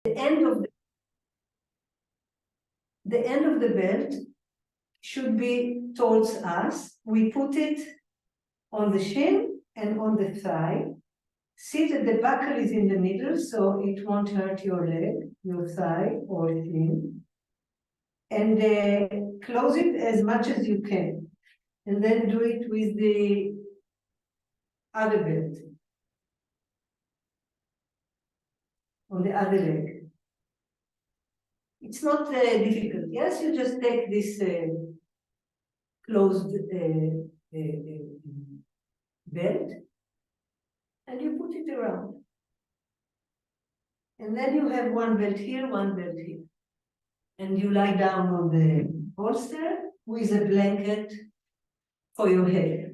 the end of the belt should be towards us. We put it on the shin and on the thigh. See that the buckle is in the middle, so it won't hurt your leg, your thigh, or thin. And close it as much as you can. And then do it with the other belt, on the other leg. It's not difficult. Yes, you just take this closed belt and you put it around. And then you have one belt here, one belt here. And you lie down on the bolster with a blanket for your head.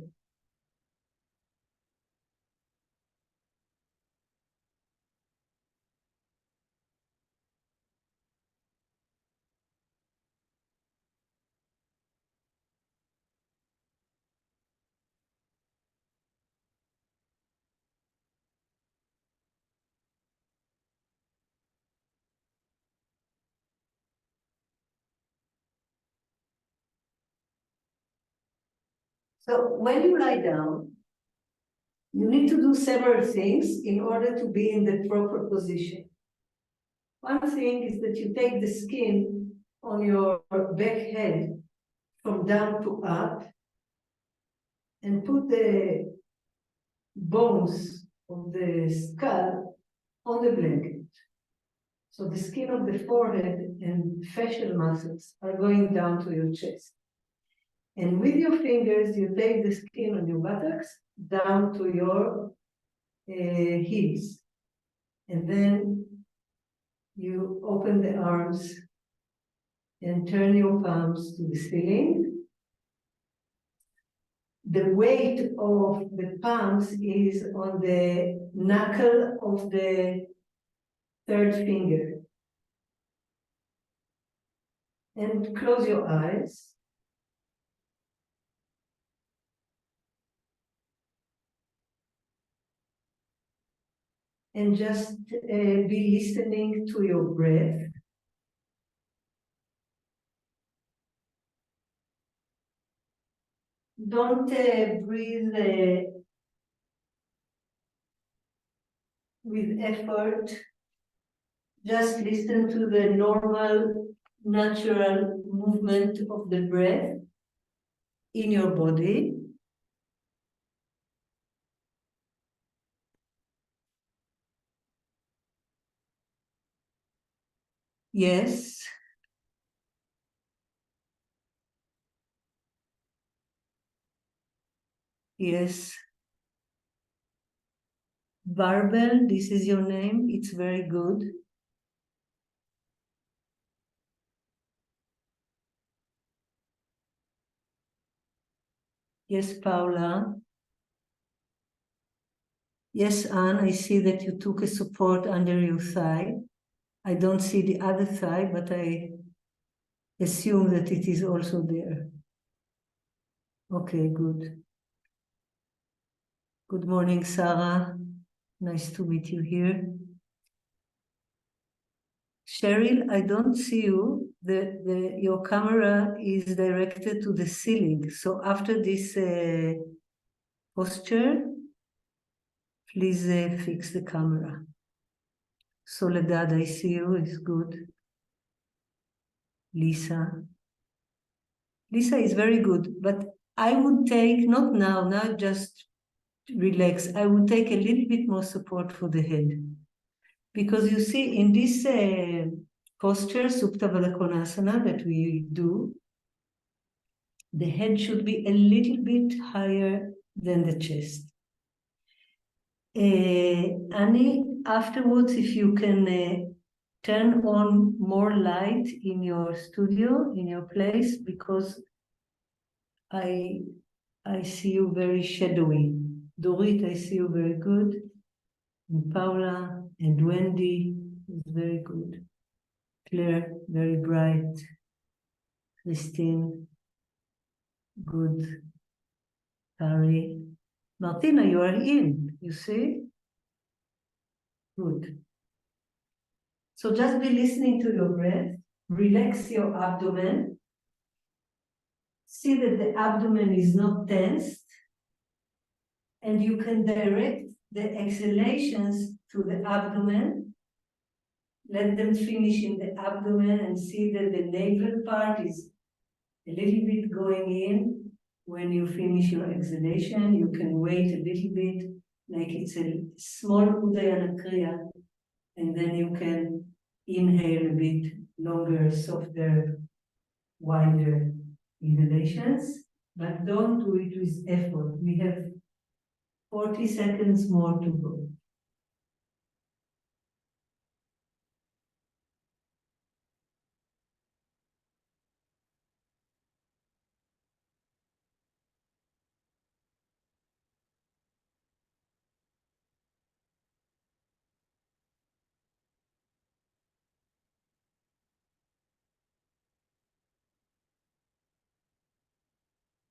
So when you lie down, you need to do several things in order to be in the proper position. One thing is that you take the skin on your back head from down to up and put the bones of the skull on the blanket. So the skin of the forehead and facial muscles are going down to your chest. And with your fingers, you take the skin on your buttocks down to your heels. And then you open the arms and turn your palms to the ceiling. The weight of the palms is on the knuckle of the third finger. And close your eyes. And just be listening to your breath. Don't breathe with effort. Just listen to the normal, natural movement of the breath in your body. Yes. Yes. Barbel, this is your name. It's very good. Yes, Paula. Yes, Anne, I see that you took a support under your thigh. I don't see the other thigh, but I assume that it is also there. Okay, good. Good morning, Sarah. Nice to meet you here. Cheryl, I don't see you. Your camera is directed to the ceiling. So after this posture, please fix the camera. Soledad, I see you, is good. Lisa. Lisa is very good, but I would take, not now just relax. I would take a little bit more support for the head. Because you see, in this posture, Supta Baddha Konasana, that we do, the head should be a little bit higher than the chest. Annie, afterwards, if you can turn on more light in your studio, in your place, because I see you very shadowy. Dorit, I see you very good. And Paula and Wendy is very good. Claire, very bright. Christine, good. Harry. Martina, you are in, you see? Good. So just be listening to your breath, relax your abdomen, see that the abdomen is not tensed, and you can direct the exhalations to the abdomen. Let them finish in the abdomen and see that the navel part is a little bit going in. When you finish your exhalation, you can wait a little bit, like it's a small Udayana Kriya, and then you can inhale a bit longer, softer, wider inhalations, but don't do it with effort. We have 40 seconds more to go.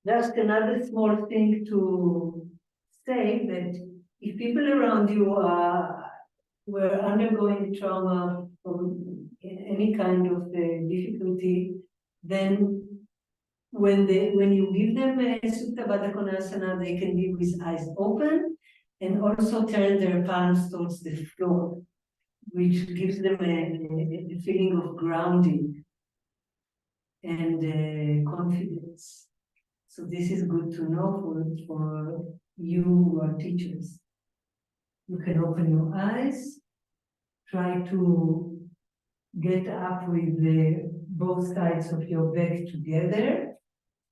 Just another small thing to say that if people around you were undergoing trauma from any kind of difficulty, then when you give them a Supta Baddha Konasana, they can be with eyes open and also turn their palms towards the floor, which gives them a feeling of grounding and confidence. So this is good to know for you who are teachers. You can open your eyes, try to get up with both sides of your back together,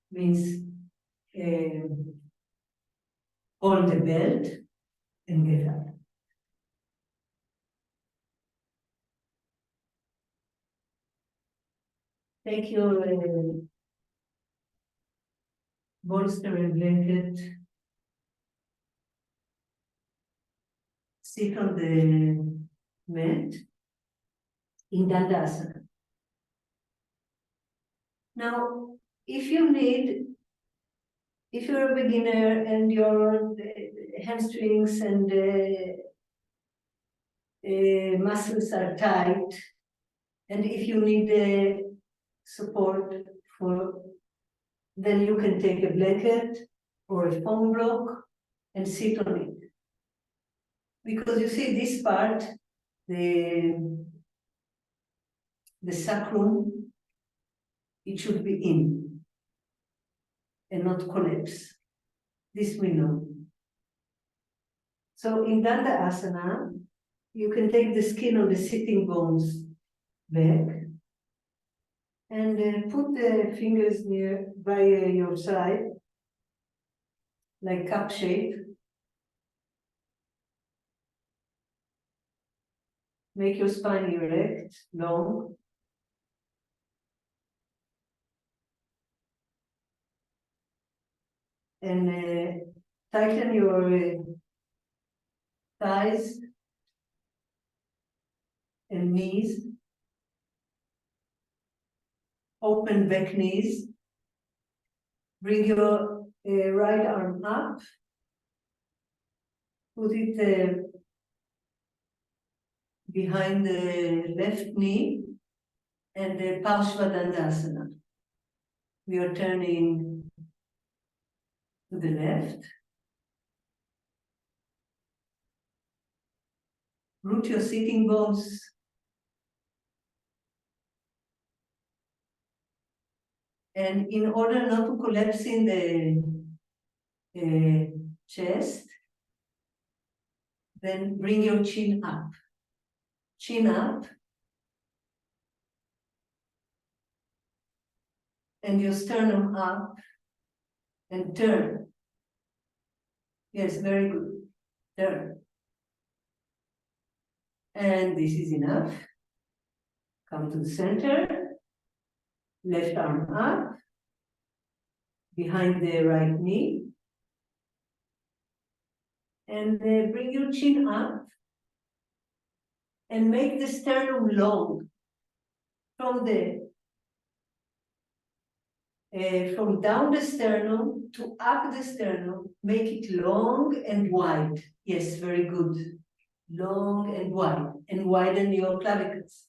means hold the belt and get up. Take your bolster and blanket, sit on the mat in Dandasana. Now, if you're a beginner and your hamstrings and muscles are tight, and if you need support then you can take a blanket or a foam block and sit on it. Because you see this part, the sacrum, it should be in and not collapse. This we know. So in Danda Asana, you can take the skin of the sitting bones back and put the fingers near by your side, like cup shape. Make your spine erect, long. And tighten your thighs and knees. Open back knees. Bring your right arm up. Put it behind the left knee and the Parshvadandasana. We are turning to the left. Root your sitting bones. And in order not to collapse in the chest, then bring your chin up. Chin up. And your sternum up. And turn. Yes, very good. Turn. And this is enough. Come to the center. Left arm up. Behind the right knee. And bring your chin up. And make the sternum long. From down the sternum to up the sternum, make it long and wide. Yes, very good. long and widen your clavicles.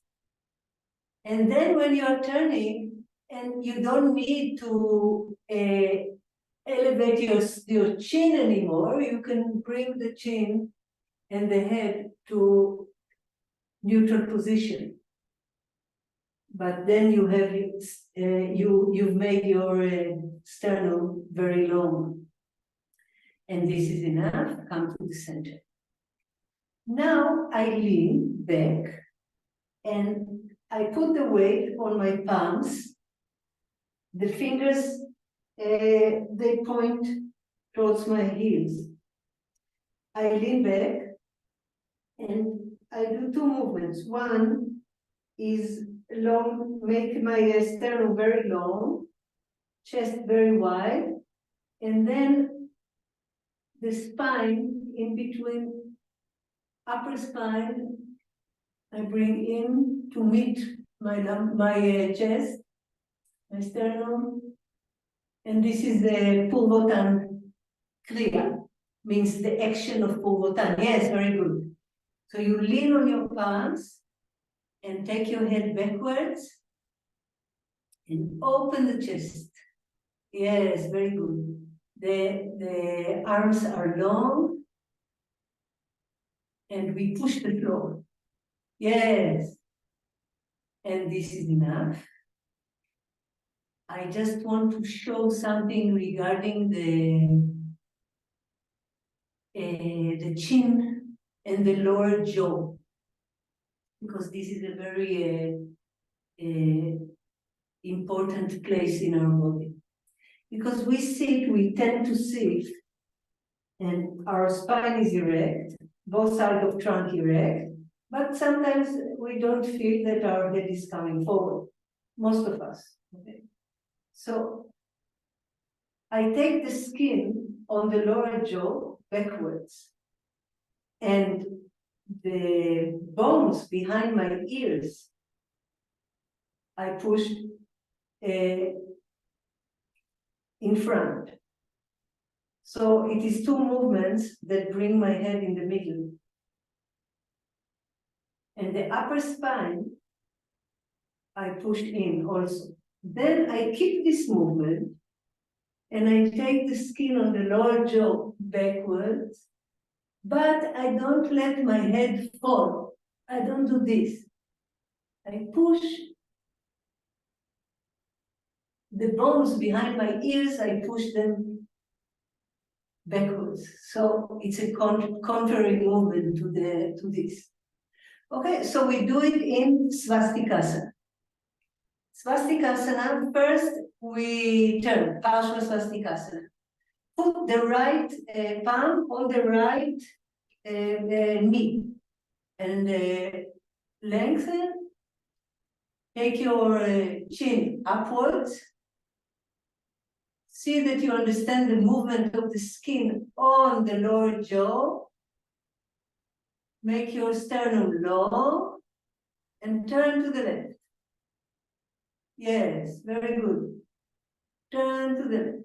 And then when you're turning, and you don't need to elevate your chin anymore, you can bring the chin and the head to neutral position. But then you have you've made your sternum very long. And this is enough. Come to the center. Now I lean back and I put the weight on my palms. The fingers, they point towards my heels. I lean back and I do two movements. One is long, make my sternum very long, chest very wide, and then the spine in between upper spine, I bring in to meet my chest, my sternum, and this is the Purvotan Kriya, means the action of Purvotan. Yes, very good. So you lean on your palms and take your head backwards and open the chest. Yes, very good. The arms are long and we push the floor. Yes. And this is enough. I just want to show something regarding the chin and the lower jaw, because this is a very important place in our body. Because we tend to sit, and our spine is erect, both sides of trunk erect, but sometimes we don't feel that our head is coming forward, most of us. Okay? So I take the skin on the lower jaw backwards, and the bones behind my ears, I push in front. So it is two movements that bring my head in the middle. And the upper spine, I push in also. Then I keep this movement and I take the skin on the lower jaw backwards, but I don't let my head fall. I don't do this. I push the bones behind my ears, I push them backwards. So it's a contrary movement to this. Okay, so we do it in Swastikasana. Swastikasana, first we turn, Parshva Swastikasana. Put the right palm on the right knee and lengthen. Take your chin upwards. See that you understand the movement of the skin on the lower jaw. Make your sternum long and turn to the left. Yes, very good. Turn to the left.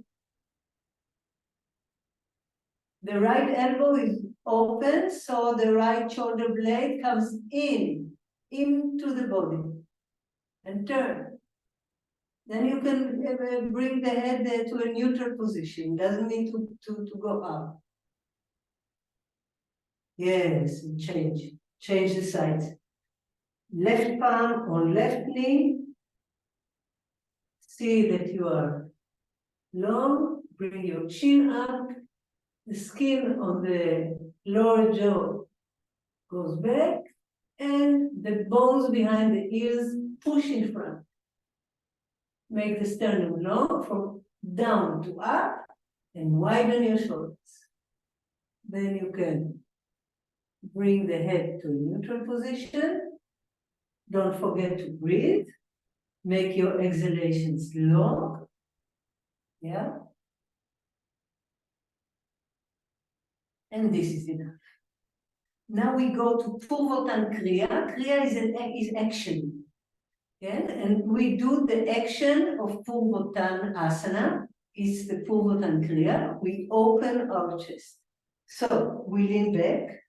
The right elbow is open, so the right shoulder blade comes into the body. And turn. Then you can bring the head to a neutral position. Doesn't need to go up. Yes, change. Change the sides. Left palm on left knee. See that you are long. Bring your chin up. The skin on the lower jaw goes back. And the bones behind the ears push in front. Make the sternum long from down to up and widen your shoulders. Then you can bring the head to a neutral position. Don't forget to breathe. Make your exhalations long. Yeah. And this is enough. Now we go to Purvotan Kriya. Kriya is action. Yeah? And we do the action of Purvotan Asana. It's the Purvotan Kriya. We open our chest. So we lean back.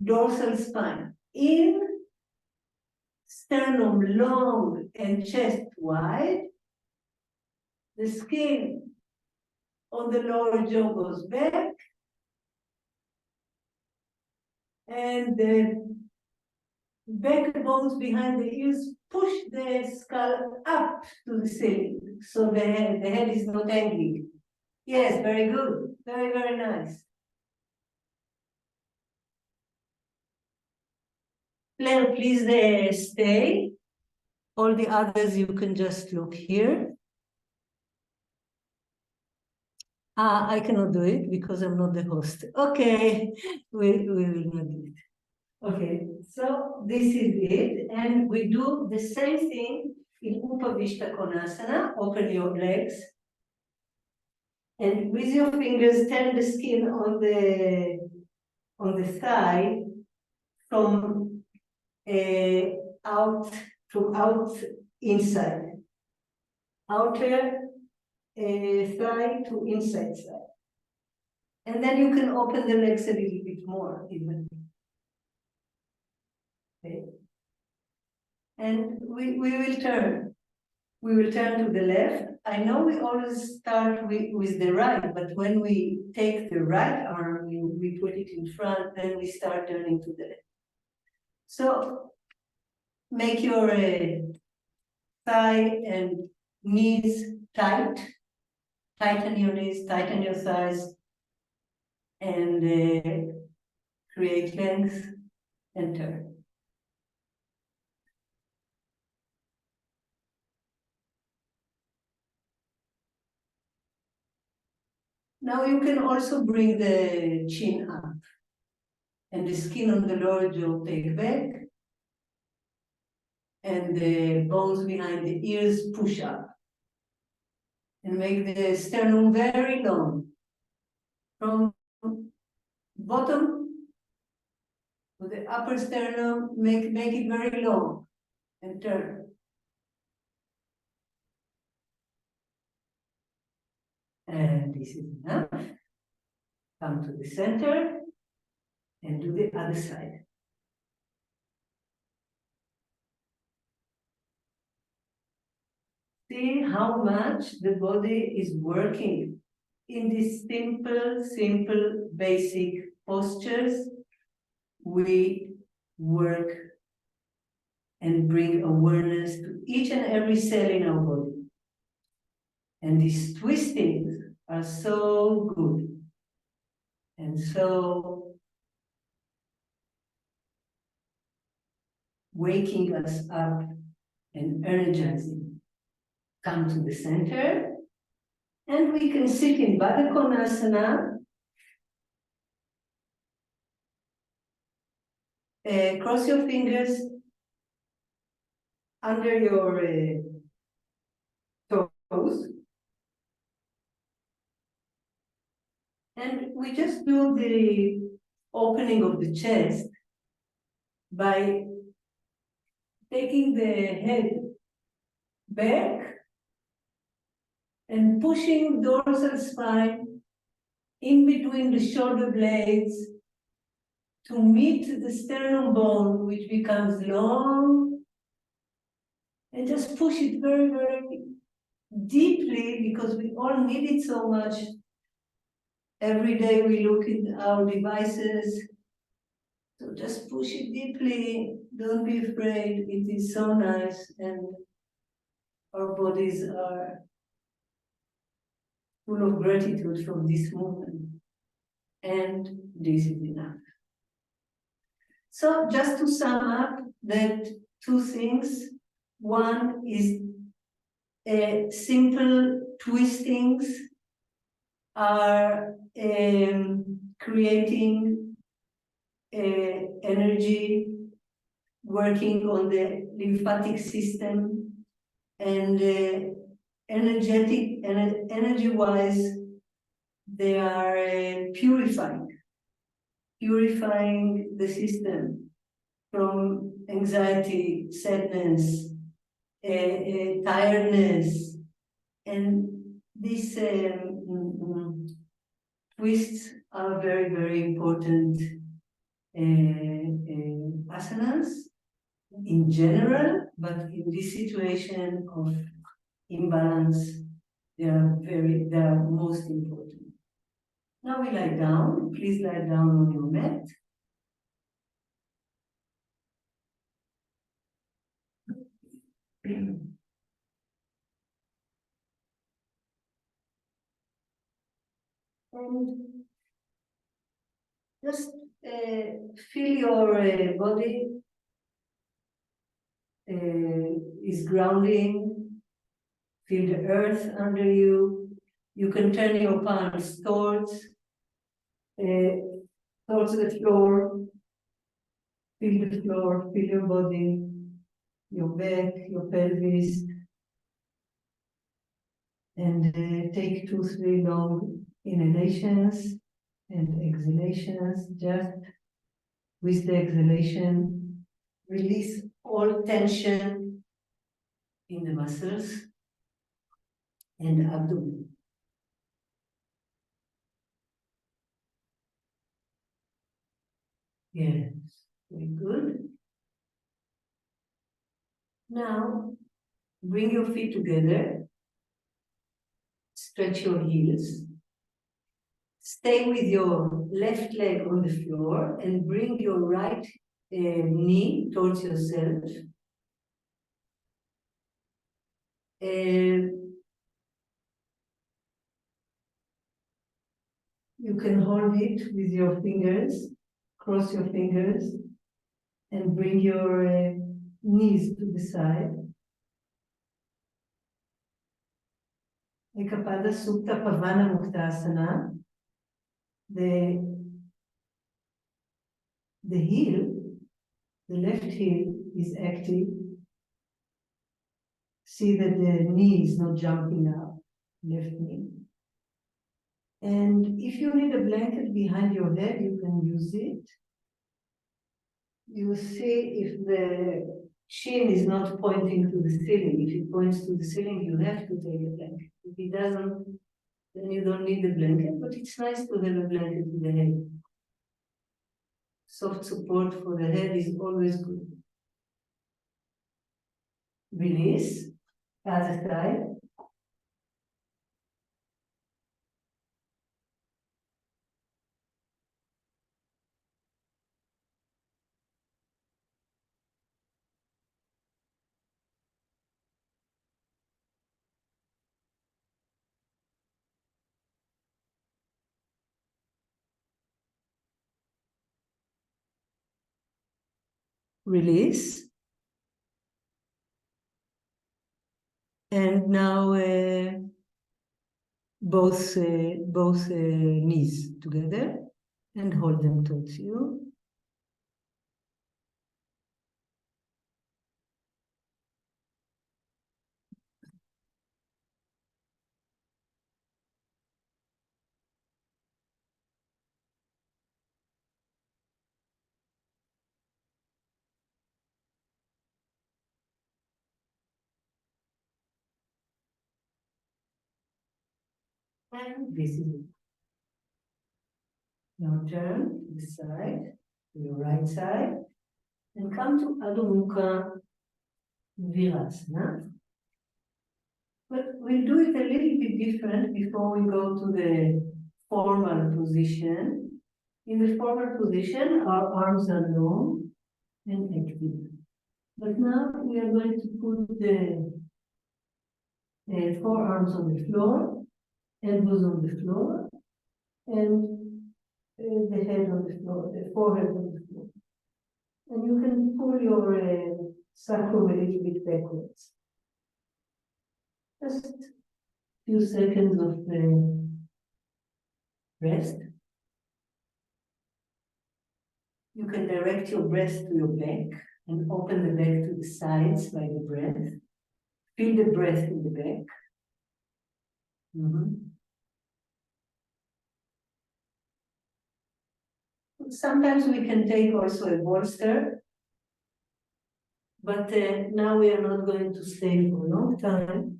dorsal spine. In sternum long and chest wide, the skin on the lower jaw goes back, and the backbones behind the ears push the skull up to the ceiling, so the head is not hanging. Yes, very good. Very, very nice. Claire, please stay. All the others, you can just look here. I cannot do it because I'm not the host. Okay, we will not do it. Okay, so this is it. And we do the same thing in Upavishta Konasana. Open your legs. And with your fingers, turn the skin on the thigh from out inside. Outer thigh to inside side. And then you can open the legs a little bit more even. Okay. And we will turn. We will turn to the left. I know we always start with the right, but when we take the right arm, we put it in front, then we start turning to the left. So make your thigh and knees tight. Tighten your knees, tighten your thighs, and create length and turn. Now you can also bring the chin up and the skin on the lower jaw take back, and the bones behind the ears push up. And make the sternum very long. From bottom to the upper sternum, make it very long and turn. And this is enough. Come to the center and do the other side. See how much the body is working in these simple, basic postures. We work and bring awareness to each and every cell in our body. And these twistings are so good and so waking us up and energizing. Come to the center, and we can sit in Baddha Konasana. Cross your fingers under your toes. And we just do the opening of the chest by taking the head back and pushing dorsal spine in between the shoulder blades to meet the sternum bone, which becomes long, and just push it very, very deeply, because we all need it so much. Every day we look at our devices, so just push it deeply. Don't be afraid. It is so nice, and our bodies are full of gratitude from this movement. And this is enough. So just to sum up, that two things. One is simple twistings are creating energy, working on the lymphatic system, and energy-wise, they are purifying the system from anxiety, sadness, tiredness, and these twists are very, very important asanas in general, but in this situation of imbalance, they are most important. Now we lie down. Please lie down on your mat. And just feel your body is grounding. Feel the earth under you. You can turn your palms uh, towards the floor. Feel the floor, feel your body, your back, your pelvis, and take 2, 3 long inhalations and exhalations. Just with the exhalation, release all tension in the muscles and abdomen. Yes, very good. Now, bring your feet together, stretch your heels, stay with your left leg on the floor and bring your right knee towards yourself. You can hold it with your fingers, cross your fingers, and bring your knees to the side. Ekapada Sukta Pavana Muktasana. The heel, the left heel is active. See that the knee is not jumping up, left knee. And if you need a blanket behind your head, you can use it. You see if the chin is not pointing to the ceiling. If it points to the ceiling, you have to take a blanket. If it doesn't, then you don't need the blanket, but it's nice to have a blanket to the head. Soft support for the head is always good. Release, other side. Release. And now both knees together and hold them towards you. And this is it. Now turn to the side, to your right side, and come to Adho Mukha Virasana. But we'll do it a little bit different before we go to the formal position. In the formal position, our arms are long and active. But now we are going to put the forearms on the floor, elbows on the floor, and the head on the floor, the forehead on the floor. And you can pull your sacrum a little bit backwards. Just a few seconds of rest. You can direct your breath to your back and open the back to the sides by the breath. Feel the breath in the back. Sometimes we can take also a bolster, but now we are not going to stay for a long time.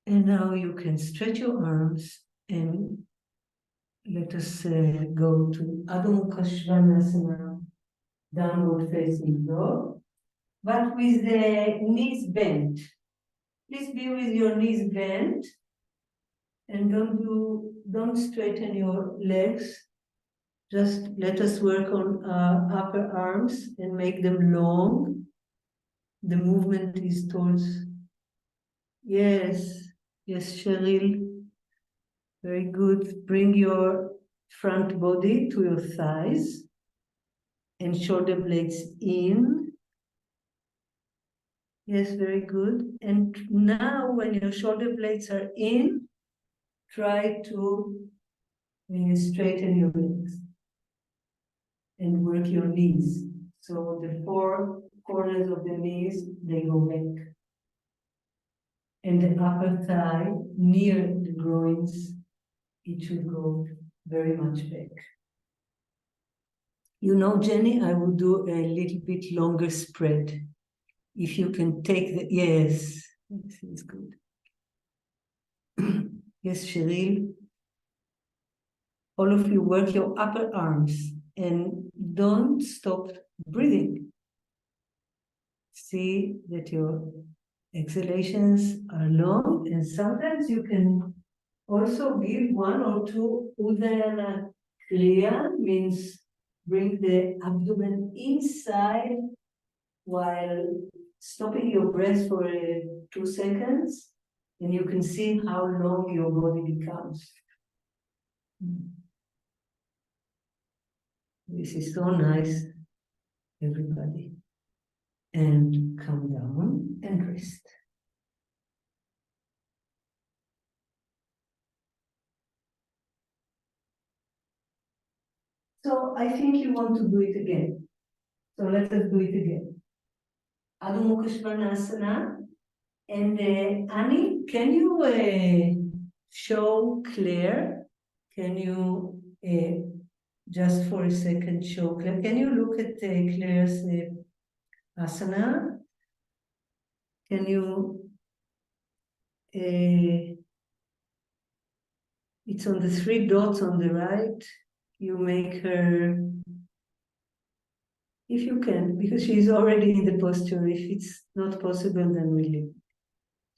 And now you can stretch your arms and let us go to Adho Mukha Svanasana, downward facing dog, but with the knees bent. Please be with your knees bent and don't straighten your legs. Just let us work on our upper arms and make them long. The movement is towards, yes, Cheryl. Very good. Bring your front body to your thighs and shoulder blades in. Yes, very good. And now when your shoulder blades are in, try to straighten your legs and work your knees. So the four corners of the knees, they go back. And the upper thigh near the groins, it should go very much back. You know, Jenny, I will do a little bit longer spread. If you can take the, yes, this is good. Yes, Cheryl. All of you work your upper arms and don't stop breathing. See that your exhalations are long, and sometimes you can also give one or two Udayana Kriya, means bring the abdomen inside while stopping your breath for 2 seconds, and you can see how long your body becomes. This is so nice, everybody. And come down and rest. So I think you want to do it again. So let us do it again. Adho Mukha Svanasana. And Annie, can you show Claire? Can you just for a second show Claire? Can you look at Claire's asana? Can you? It's on the 3 dots on the right. You make her, if you can, because she's already in the posture. If it's not possible, then we'll leave.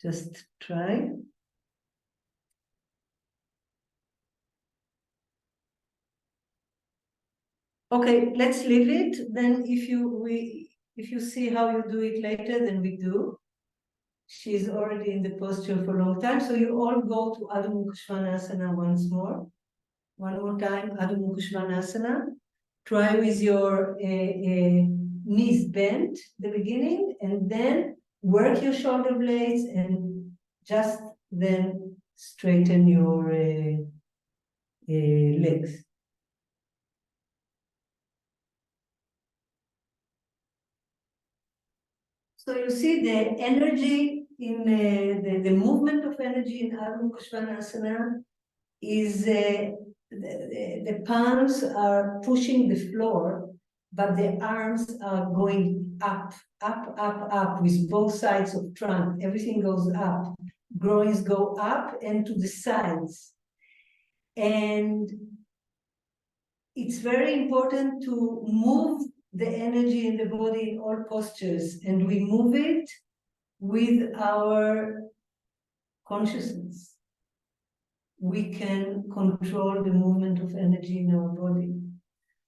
Just try. Okay, let's leave it. Then if you see how you do it later, then we do. She's already in the posture for a long time. So you all go to Adho Mukha Svanasana once more. One more time, Adho Mukha Svanasana. Try with your knees bent, the beginning, and then work your shoulder blades and just then straighten your legs. So you see the energy in the movement of energy in Adho Mukha Svanasana is the palms are pushing the floor, but the arms are going up, up, up, up with both sides of trunk. Everything goes up. Groins go up and to the sides. And it's very important to move the energy in the body in all postures, and we move it with our consciousness. We can control the movement of energy in our body.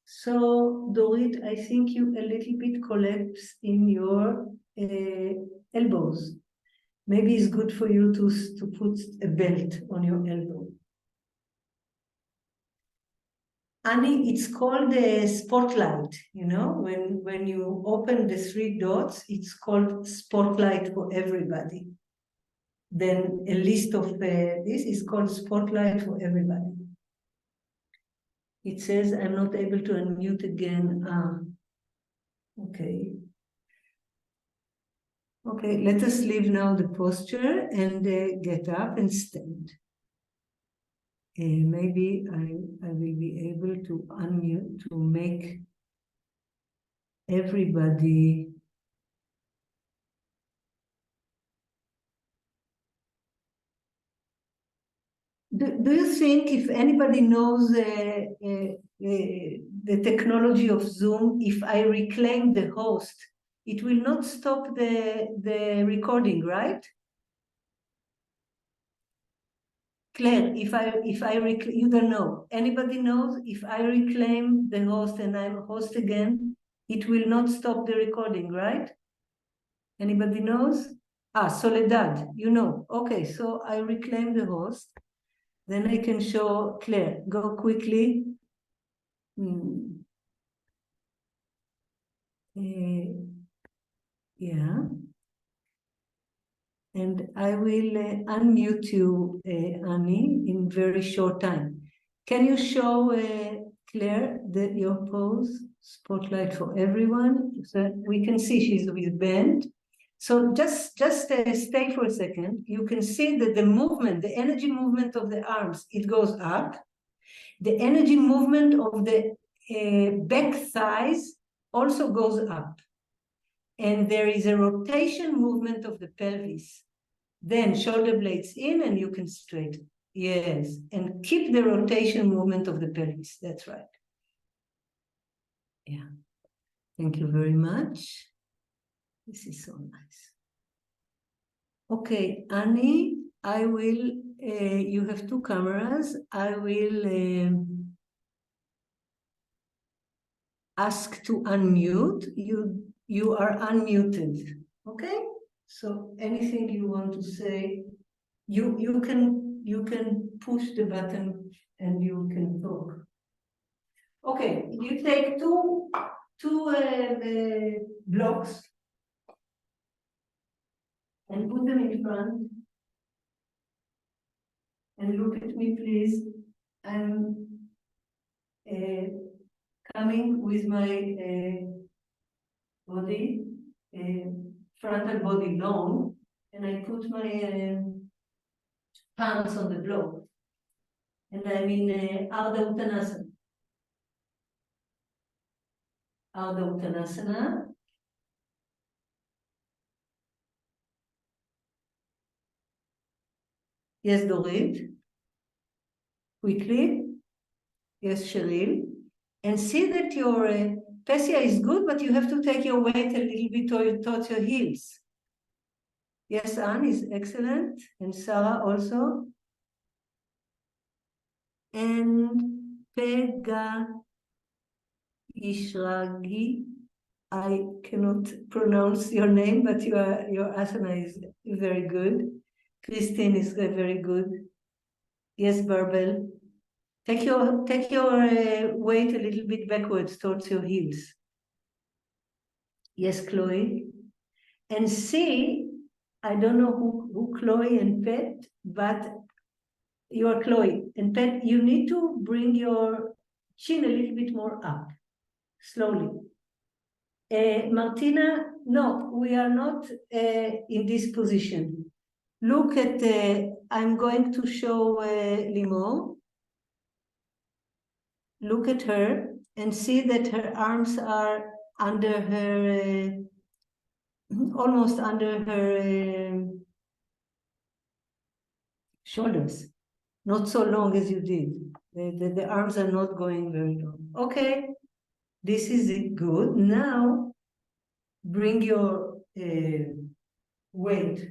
So, Dorit, I think you a little bit collapse in your elbows. Maybe it's good for you to put a belt on your elbow. Annie, it's called a spotlight, you know, when you open the 3 dots, it's called spotlight for everybody. Then a list of this is called spotlight for everybody. It says I'm not able to unmute again. Okay. Okay, let us leave now the posture and get up and stand. Maybe I will be able to unmute to make everybody. Do you think if anybody knows the technology of Zoom, if I reclaim the host, it will not stop the recording, right? Claire, you don't know. Anybody knows if I reclaim the host and I'm a host again, it will not stop the recording, right? Anybody knows? Soledad, you know. Okay, so I reclaim the host. Then I can show Claire. Go quickly. Yeah. And I will unmute you, Annie, in very short time. Can you show Claire your pose? Spotlight for everyone. So we can see she's with band. So just stay for a second. You can see that the movement, the energy movement of the arms, it goes up. The energy movement of the back thighs also goes up. And there is a rotation movement of the pelvis. Then shoulder blades in and you can straighten. Yes, and keep the rotation movement of the pelvis. That's right. Yeah. Thank you very much. This is so nice. Okay, Annie, I will, you have two cameras. I will ask to unmute. You are unmuted. Okay? So anything you want to say, you can push the button and you can talk. Okay, you take two blocks and put them in front and look at me, please. I'm coming with my body, frontal body long, and I put my palms on the block. And I'm in Ardha Uttanasana. Ardha Uttanasana. Yes, Dorit. Quickly. Yes, Cheryl. And see that your Pessi is good, but you have to take your weight a little bit towards your heels. Yes, Anne is excellent. And Sarah also. And Pega Ishragi. I cannot pronounce your name, but your asana is very good. Christine is very good. Yes, Barbel. Take your weight a little bit backwards towards your heels. Yes, Chloe. And see, I don't know who Chloe and Pet, but you are Chloe. And Pet, you need to bring your chin a little bit more up, slowly. Martina, no, we are not in this position. Look at, I'm going to show Limon. Look at her and see that her arms are under her, almost under her shoulders. Not so long as you did. The arms are not going very long. Okay, this is good. Now, bring your weight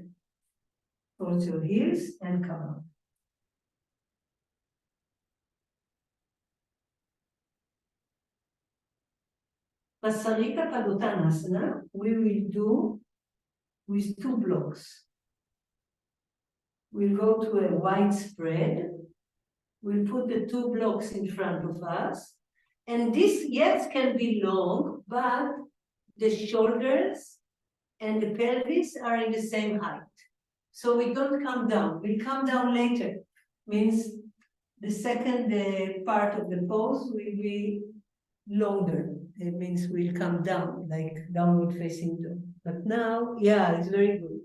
towards your heels and come up. Pasarika Padottanasana, we will do with two blocks. We'll go to a wide spread. We'll put the two blocks in front of us. And this, yes, can be long, but the shoulders and the pelvis are in the same height. So we don't come down. We'll come down later. Means the second part of the pose will be longer. It means we'll come down, like downward facing dog. But now, yeah, it's very good.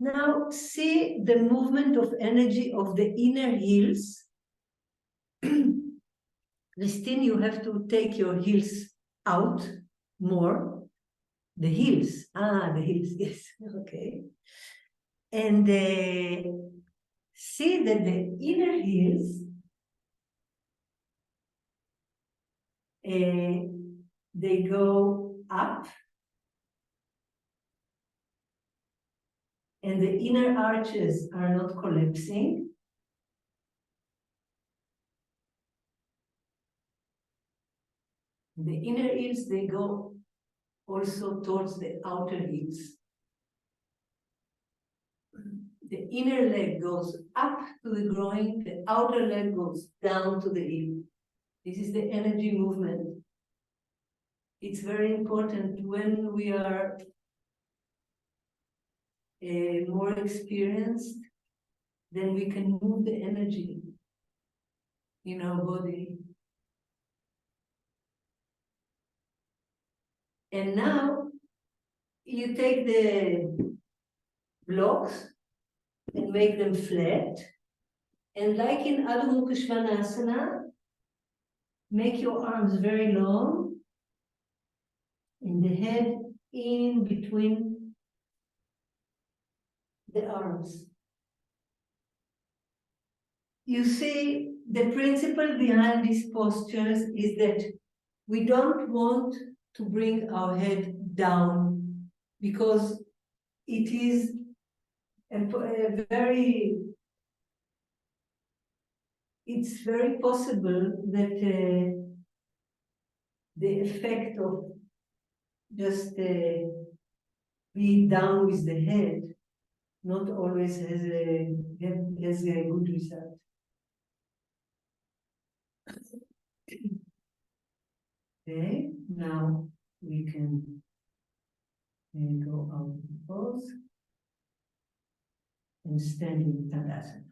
Now, see the movement of energy of the inner heels. Christine, you have to take your heels out more. The heels. The heels, yes. Okay. And see that the inner heels they go up, and the inner arches are not collapsing. The inner heels, they go also towards the outer heels. The inner leg goes up to the groin, the outer leg goes down to the heel. This is the energy movement. It's very important when we are more experienced, then we can move the energy in our body. And now you take the blocks and make them flat. And like in Adho Mukha Svanasana, make your arms very long and the head in between the arms. You see, the principle behind these postures is that we don't want to bring our head down because it is it's very possible that the effect of just be down with the head not always has a good result. Okay, now we can go out of the pose and stand in Tadasana.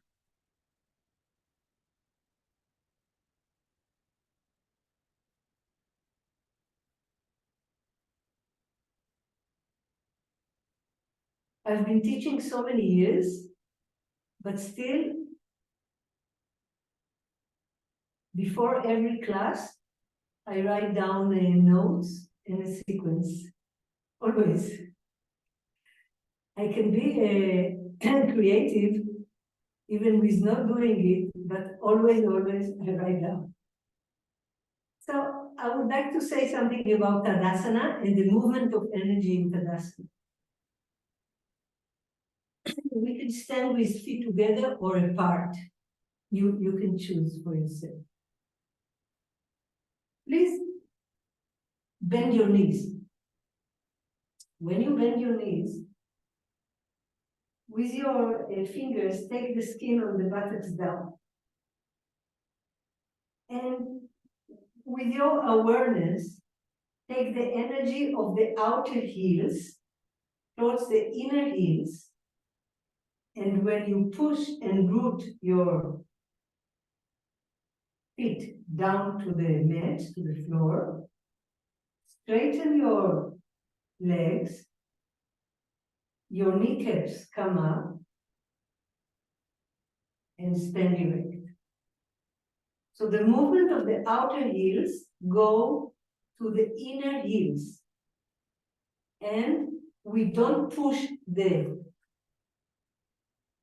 I've been teaching so many years, but still, before every class, I write down notes in a sequence, always. I can be creative even with not doing it, but always I write down. So I would like to say something about Tadasana and the movement of energy in Tadasana. We can stand with feet together or apart. You can choose for yourself. Please bend your knees. When you bend your knees, with your fingers, take the skin on the buttocks down. And with your awareness, take the energy of the outer heels towards the inner heels. And when you push and root your feet down to the mat, to the floor, straighten your legs, your kneecaps come up, and stand erect. So the movement of the outer heels go to the inner heels. And we don't push the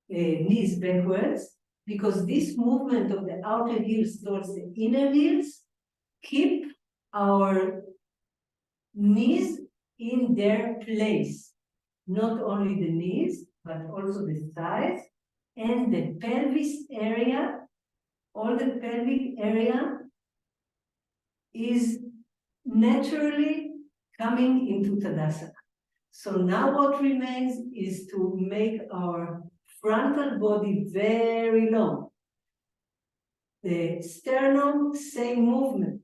knees backwards, because this movement of the outer heels towards the inner heels keep our knees in their place. Not only the knees, but also the thighs and the pelvis area. All the pelvic area is naturally coming into Tadasana. So now what remains is to make our frontal body very long. The sternum, same movement.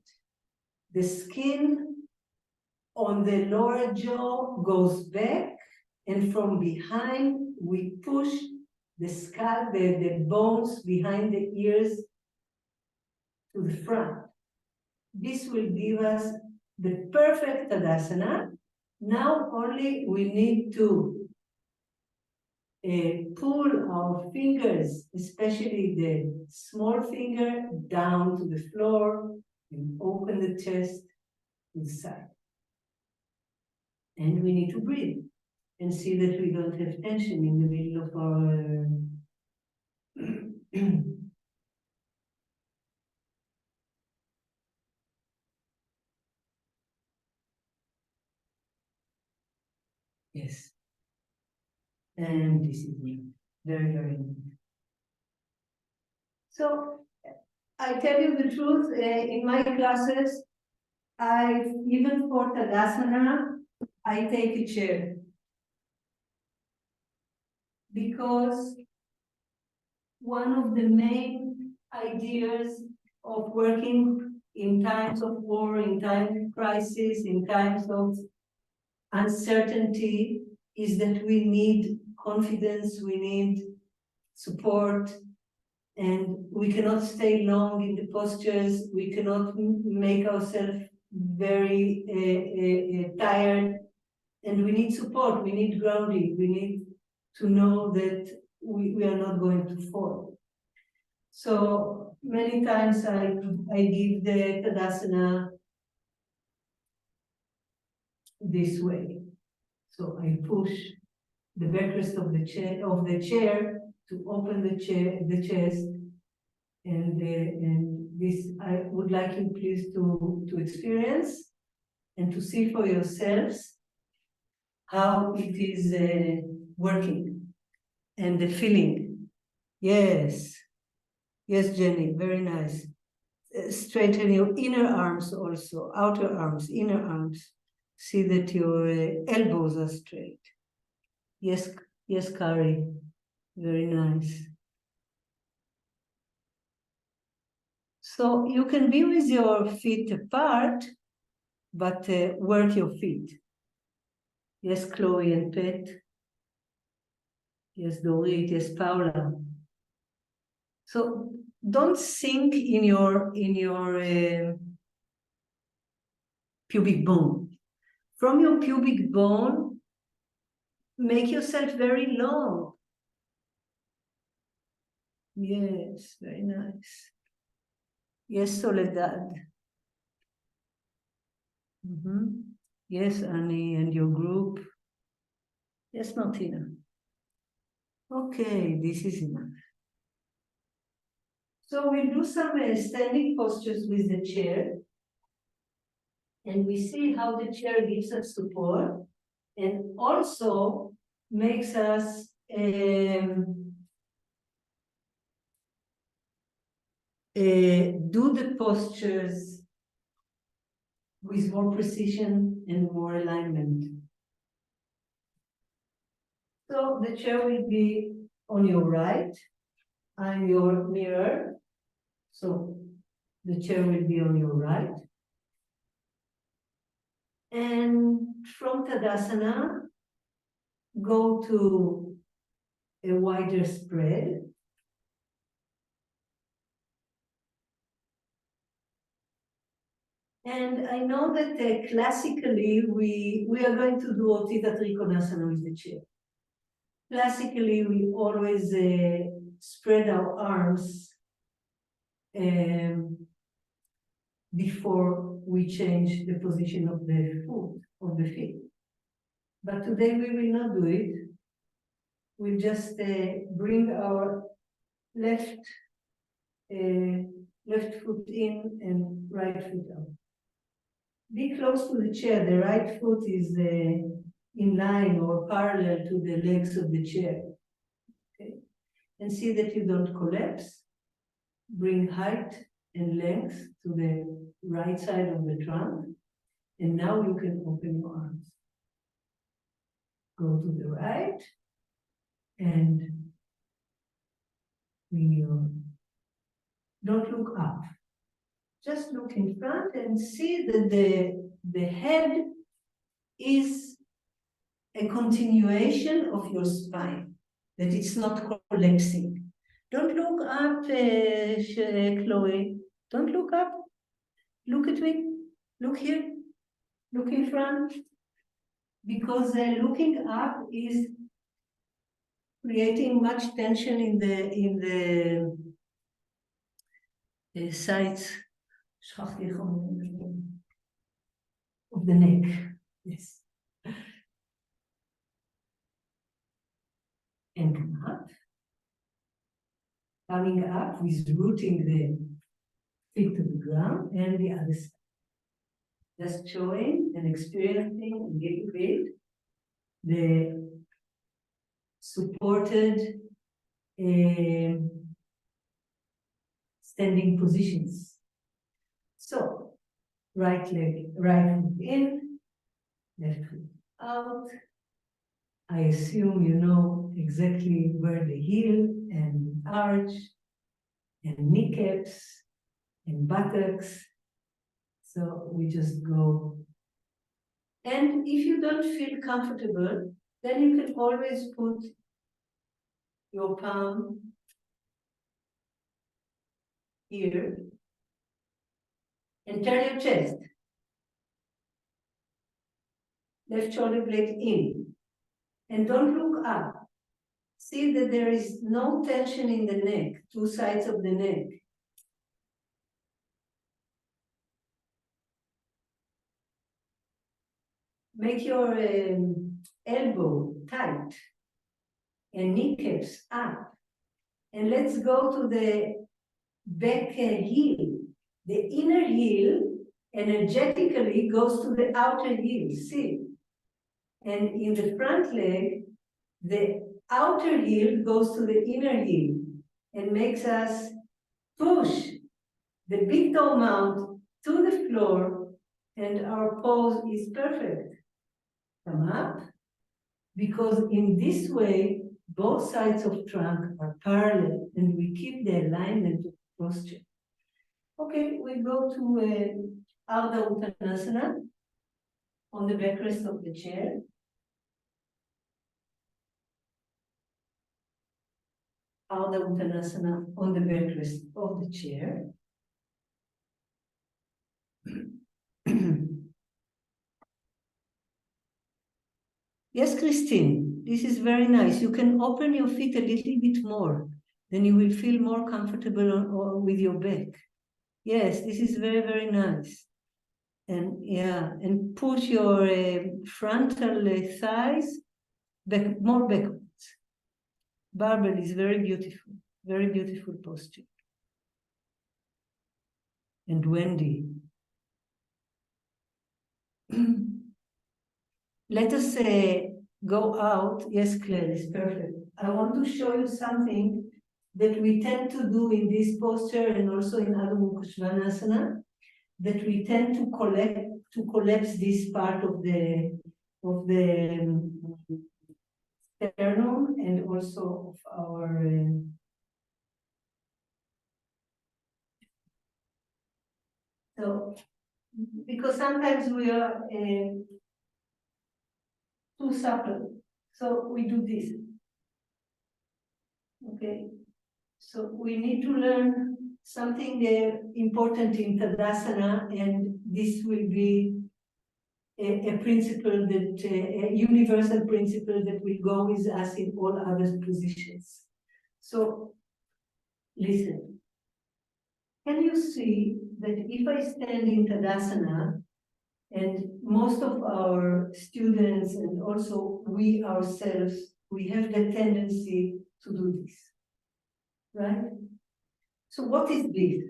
The skin on the lower jaw goes back, and from behind we push the skull, the bones behind the ears to the front. This will give us the perfect Tadasana. Now only we need to pull our fingers, especially the small finger, down to the floor and open the chest to the side. And we need to breathe and see that we don't have tension in the middle of our Yes. And this is neat. Very, very neat. So I tell you the truth, in my classes, even for Tadasana, I take a chair. Because one of the main ideas of working in times of war, in times of crisis, in times of uncertainty, is that we need confidence, we need support, and we cannot stay long in the postures, we cannot make ourselves very tired, and we need support, we need grounding, we need to know that we are not going to fall. So many times I give the Tadasana this way. So I push the backrest of the chair to open the chest, and this I would like you please to experience and to see for yourselves how it is working and the feeling. Yes, yes, Jenny, very nice. Straighten your inner arms also, outer arms, inner arms. See that your elbows are straight. Yes, yes, Kari, very nice. So you can be with your feet apart, but work your feet. Yes, Chloe and Pet. Yes, Dorit. Yes, Paula. So don't sink in your pubic bone. From your pubic bone, make yourself very long. Yes, very nice. Yes, Soledad. Yes, Annie and your group. Yes, Martina. Okay, this is enough. So we'll do some standing postures with the chair. And we see how the chair gives us support and also makes us do the postures with more precision and more alignment. So the chair will be on your right. I'm your mirror. So the chair will be on your right. And from Tadasana, go to a wider spread. And I know that classically we are going to do Otita Trikonasana with the chair. Classically, we always spread our arms before we change the position of the foot, of the feet. But today we will not do it. We'll just bring our left foot in and right foot out. Be close to the chair. The right foot is in line or parallel to the legs of the chair. Okay? And see that you don't collapse. Bring height and length to the right side of the trunk. And now you can open your arms. Go to the right and don't look up. Just look in front and see that the head is a continuation of your spine, that it's not collapsing. Don't look up, Chloe. Don't look up. Look at me. Look here. Look in front. Because looking up is creating much tension in the sides of the neck. Yes. And come up. coming up with rooting the feet to the ground, and the other side. Just showing and experiencing a little bit the supported standing positions. So, right leg, right foot in, left foot out. I assume you know exactly where the heel and arch and kneecaps and buttocks. So we just go. And if you don't feel comfortable, then you can always put your palm here and turn your chest. Left shoulder blade in. And don't look up. See that there is no tension in the neck, two sides of the neck. Make your elbow tight and kneecaps up. And let's go to the back heel. The inner heel energetically goes to the outer heel, see? And in the front leg, the outer heel goes to the inner heel and makes us push the big toe mount to the floor, and our pose is perfect. Come up, because in this way, both sides of trunk are parallel and we keep the alignment of posture. Okay, we go to Ardha Uttanasana on the backrest of the chair. Ardha Uttanasana on the backrest of the chair. Yes, Christine, this is very nice. You can open your feet a little bit more, then you will feel more comfortable with your back. Yes, this is very, very nice. And yeah, and push your frontal thighs back, more backwards. Barbell is very beautiful posture. And Wendy. Let us go out. Yes, Claire, is perfect. I want to show you something that we tend to do in this posture and also in Adho Mukha Svanasana, that we tend to collapse this part of the sternum and also of our so because sometimes we are too supple, so we do this. Okay, so we need to learn something important in Tadasana, and this will be a principle that, a universal principle that will go with us in all other positions. So, listen. Can you see that if I stand in Tadasana, and most of our students and also we ourselves, we have the tendency to do this, right? So what is this?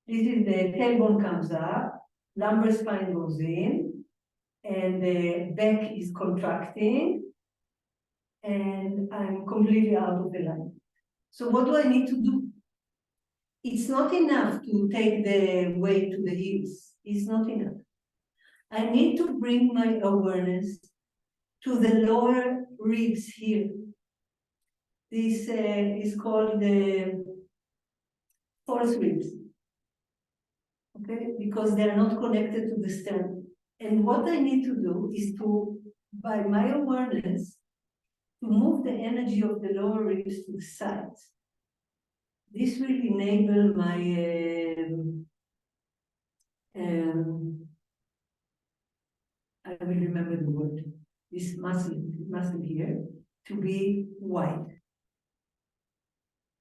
This is the tailbone comes up, lumbar spine goes in, and the back is contracting, and I'm completely out of the line. So what do I need to do? It's not enough to take the weight to the heels. It's not enough. I need to bring my awareness to the lower ribs here. This is called the false ribs, okay? Because they're not connected to the sternum. And what I need to do is to, by my awareness, to move the energy of the lower ribs to the sides. This will enable my I will remember the word, this muscle here, to be wide.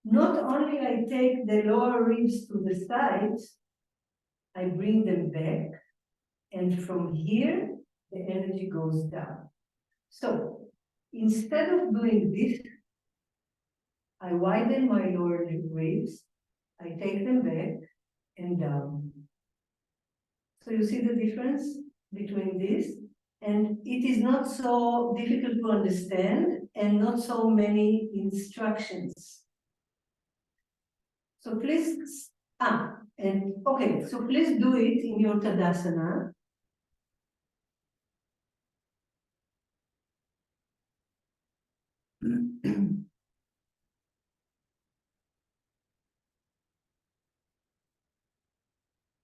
Not only I take the lower ribs to the sides, I bring them back, and from here, the energy goes down. So, instead of doing this, I widen my lower ribs, I take them back and down. So you see the difference between this? And it is not so difficult to understand and not so many instructions. So please, okay, so please do it in your Tadasana.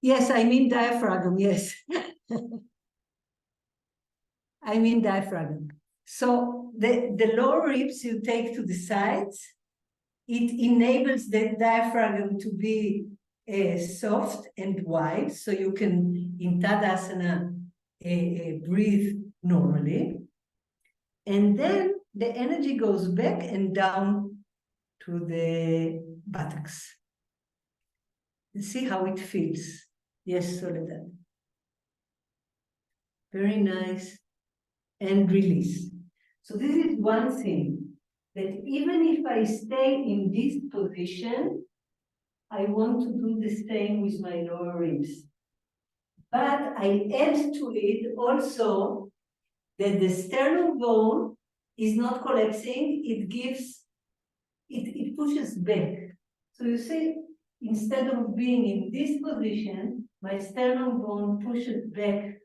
Yes, I mean diaphragm, yes. I mean diaphragm. So the lower ribs you take to the sides, it enables the diaphragm to be soft and wide, so you can, in Tadasana, breathe normally. And then the energy goes back and down to the buttocks. And see how it feels. Yes, Soledad. Very nice. And release. So this is one thing, that even if I stay in this position, I want to do the same with my lower ribs. But I add to it also that the sternum bone is not collapsing, it pushes back. So you see, instead of being in this position, my sternum bone pushes back.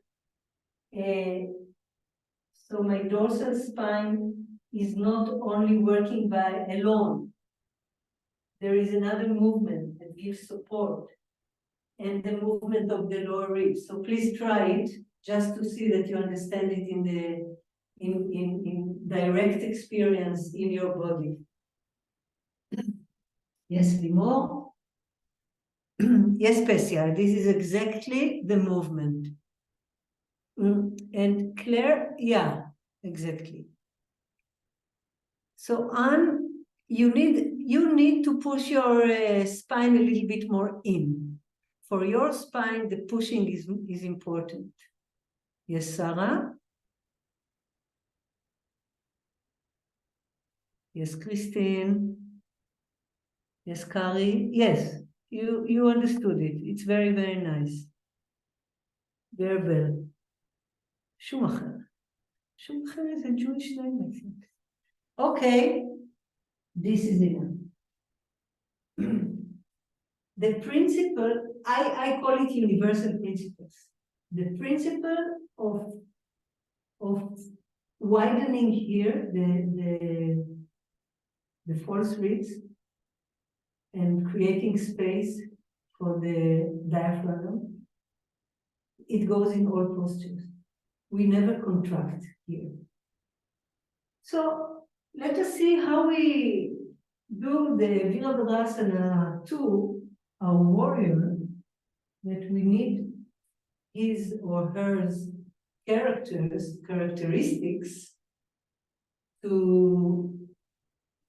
So my dorsal spine is not only working by alone. There is another movement that gives support, and the movement of the lower ribs. So please try it just to see that you understand it in direct experience in your body. Yes, Limor. Yes, Pessi, this is exactly the movement. And Claire, yeah, exactly. So Anne, you need to push your spine a little bit more in. For your spine, the pushing is important. Yes, Sarah? Yes, Christine? Yes, Kari? Yes, you understood it. It's very, very nice. Verbal. Schumacher. Schumacher is a Jewish name, I think. Okay, this is it. The principle, I call it universal principles. The principle of widening here the false ribs and creating space for the diaphragm, it goes in all postures. We never contract here. So let us see how we do the Virabhadrasana 2, our warrior, that we need his or hers characteristics to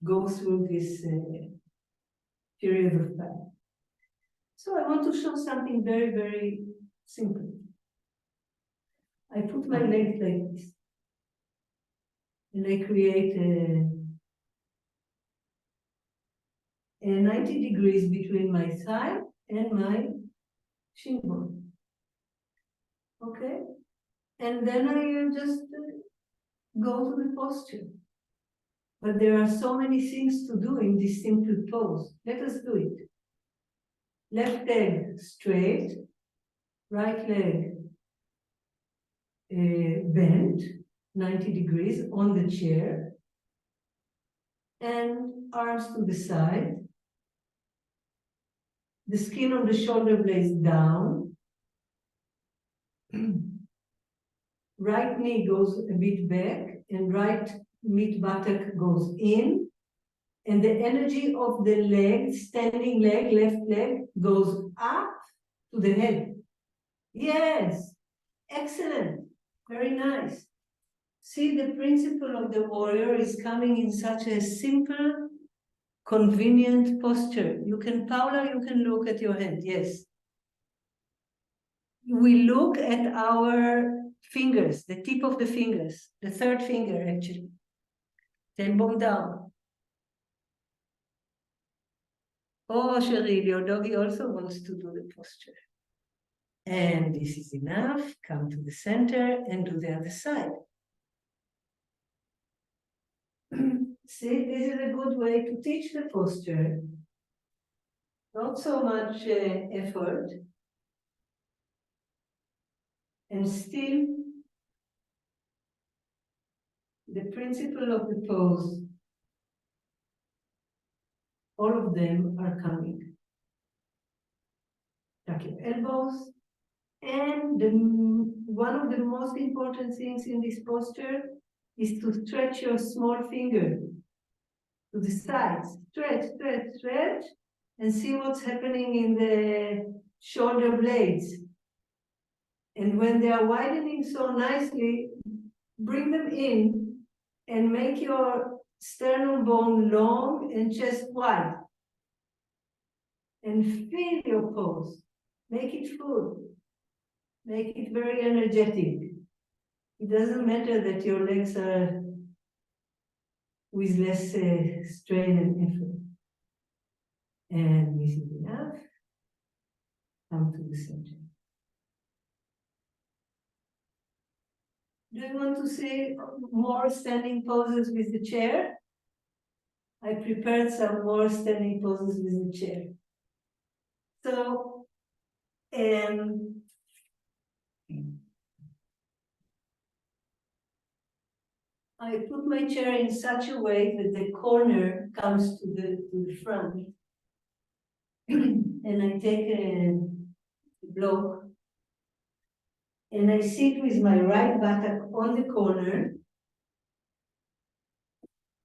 go through this period of time. So I want to show something very, very simple. I put my legs like this, and I create a 90 degrees between my thigh and my shin bone. Okay? And then I just go to the posture. But there are so many things to do in this simple pose. Let us do it. Left leg straight, right leg bent 90 degrees on the chair, and arms to the side. The skin on the shoulder blades down. Right knee goes a bit back, and right mid buttock goes in. And the energy of the leg, standing leg, left leg, goes up to the head. Yes, excellent, very nice. See, the principle of the warrior is coming in such a simple, convenient posture. You can, Paula, you can look at your hand, yes. We look at our fingers, the tip of the fingers, the third finger actually. Tailbone down. Oh, Cheryl, your doggy also wants to do the posture. And this is enough. Come to the center and do the other side. See, this is a good way to teach the posture. Not so much effort. And still, the principle of the pose, all of them are coming. Tuck your elbows. And one of the most important things in this posture is to stretch your small finger to the sides. Stretch, stretch, stretch, and see what's happening in the shoulder blades. And when they are widening so nicely, bring them in and make your sternum bone long and chest wide. And feel your pose. Make it full. Make it very energetic. It doesn't matter that your legs are with less strain and effort. And this is enough. Come to the center. Do you want to see more standing poses with the chair? I prepared some more standing poses with the chair. So, I put my chair in such a way that the corner comes to the front. And I take a block and I sit with my right buttock on the corner,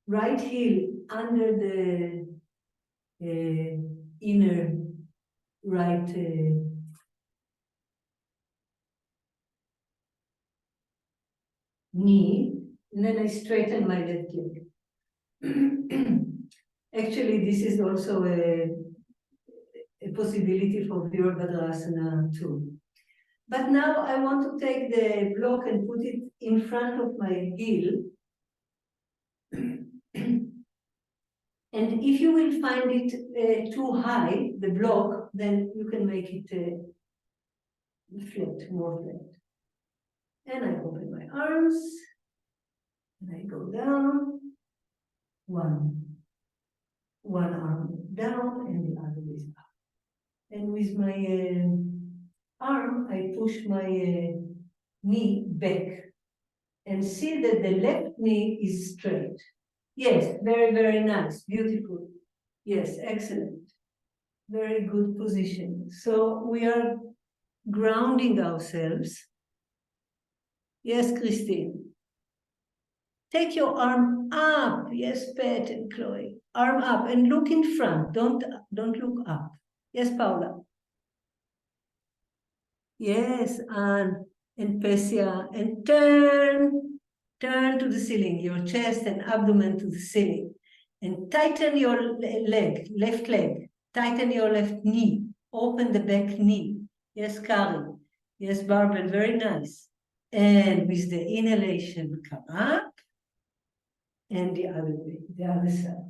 right heel under the inner right knee, and then I straighten my left leg. Actually, this is also a possibility for Virabhadrasana too. But now I want to take the block and put it in front of my heel. And if you will find it too high, the block, then you can make it flat, more flat. And I open my arms, and I go down, one arm down, and the other is up. And with my arm, I push my knee back, and see that the left knee is straight. Yes, very, very nice, beautiful. Yes, excellent. Very good position. So we are grounding ourselves. Yes, Christine. Take your arm up. Yes, Pat and Chloe. Arm up and look in front. Don't look up. Yes, Paula. Yes, and Pessi, and turn to the ceiling, your chest and abdomen to the ceiling. And tighten your leg, left leg. Tighten your left knee. Open the back knee. Yes, Kari. Yes, Barbara, very nice. And with the inhalation, come up. And the other way, the other side.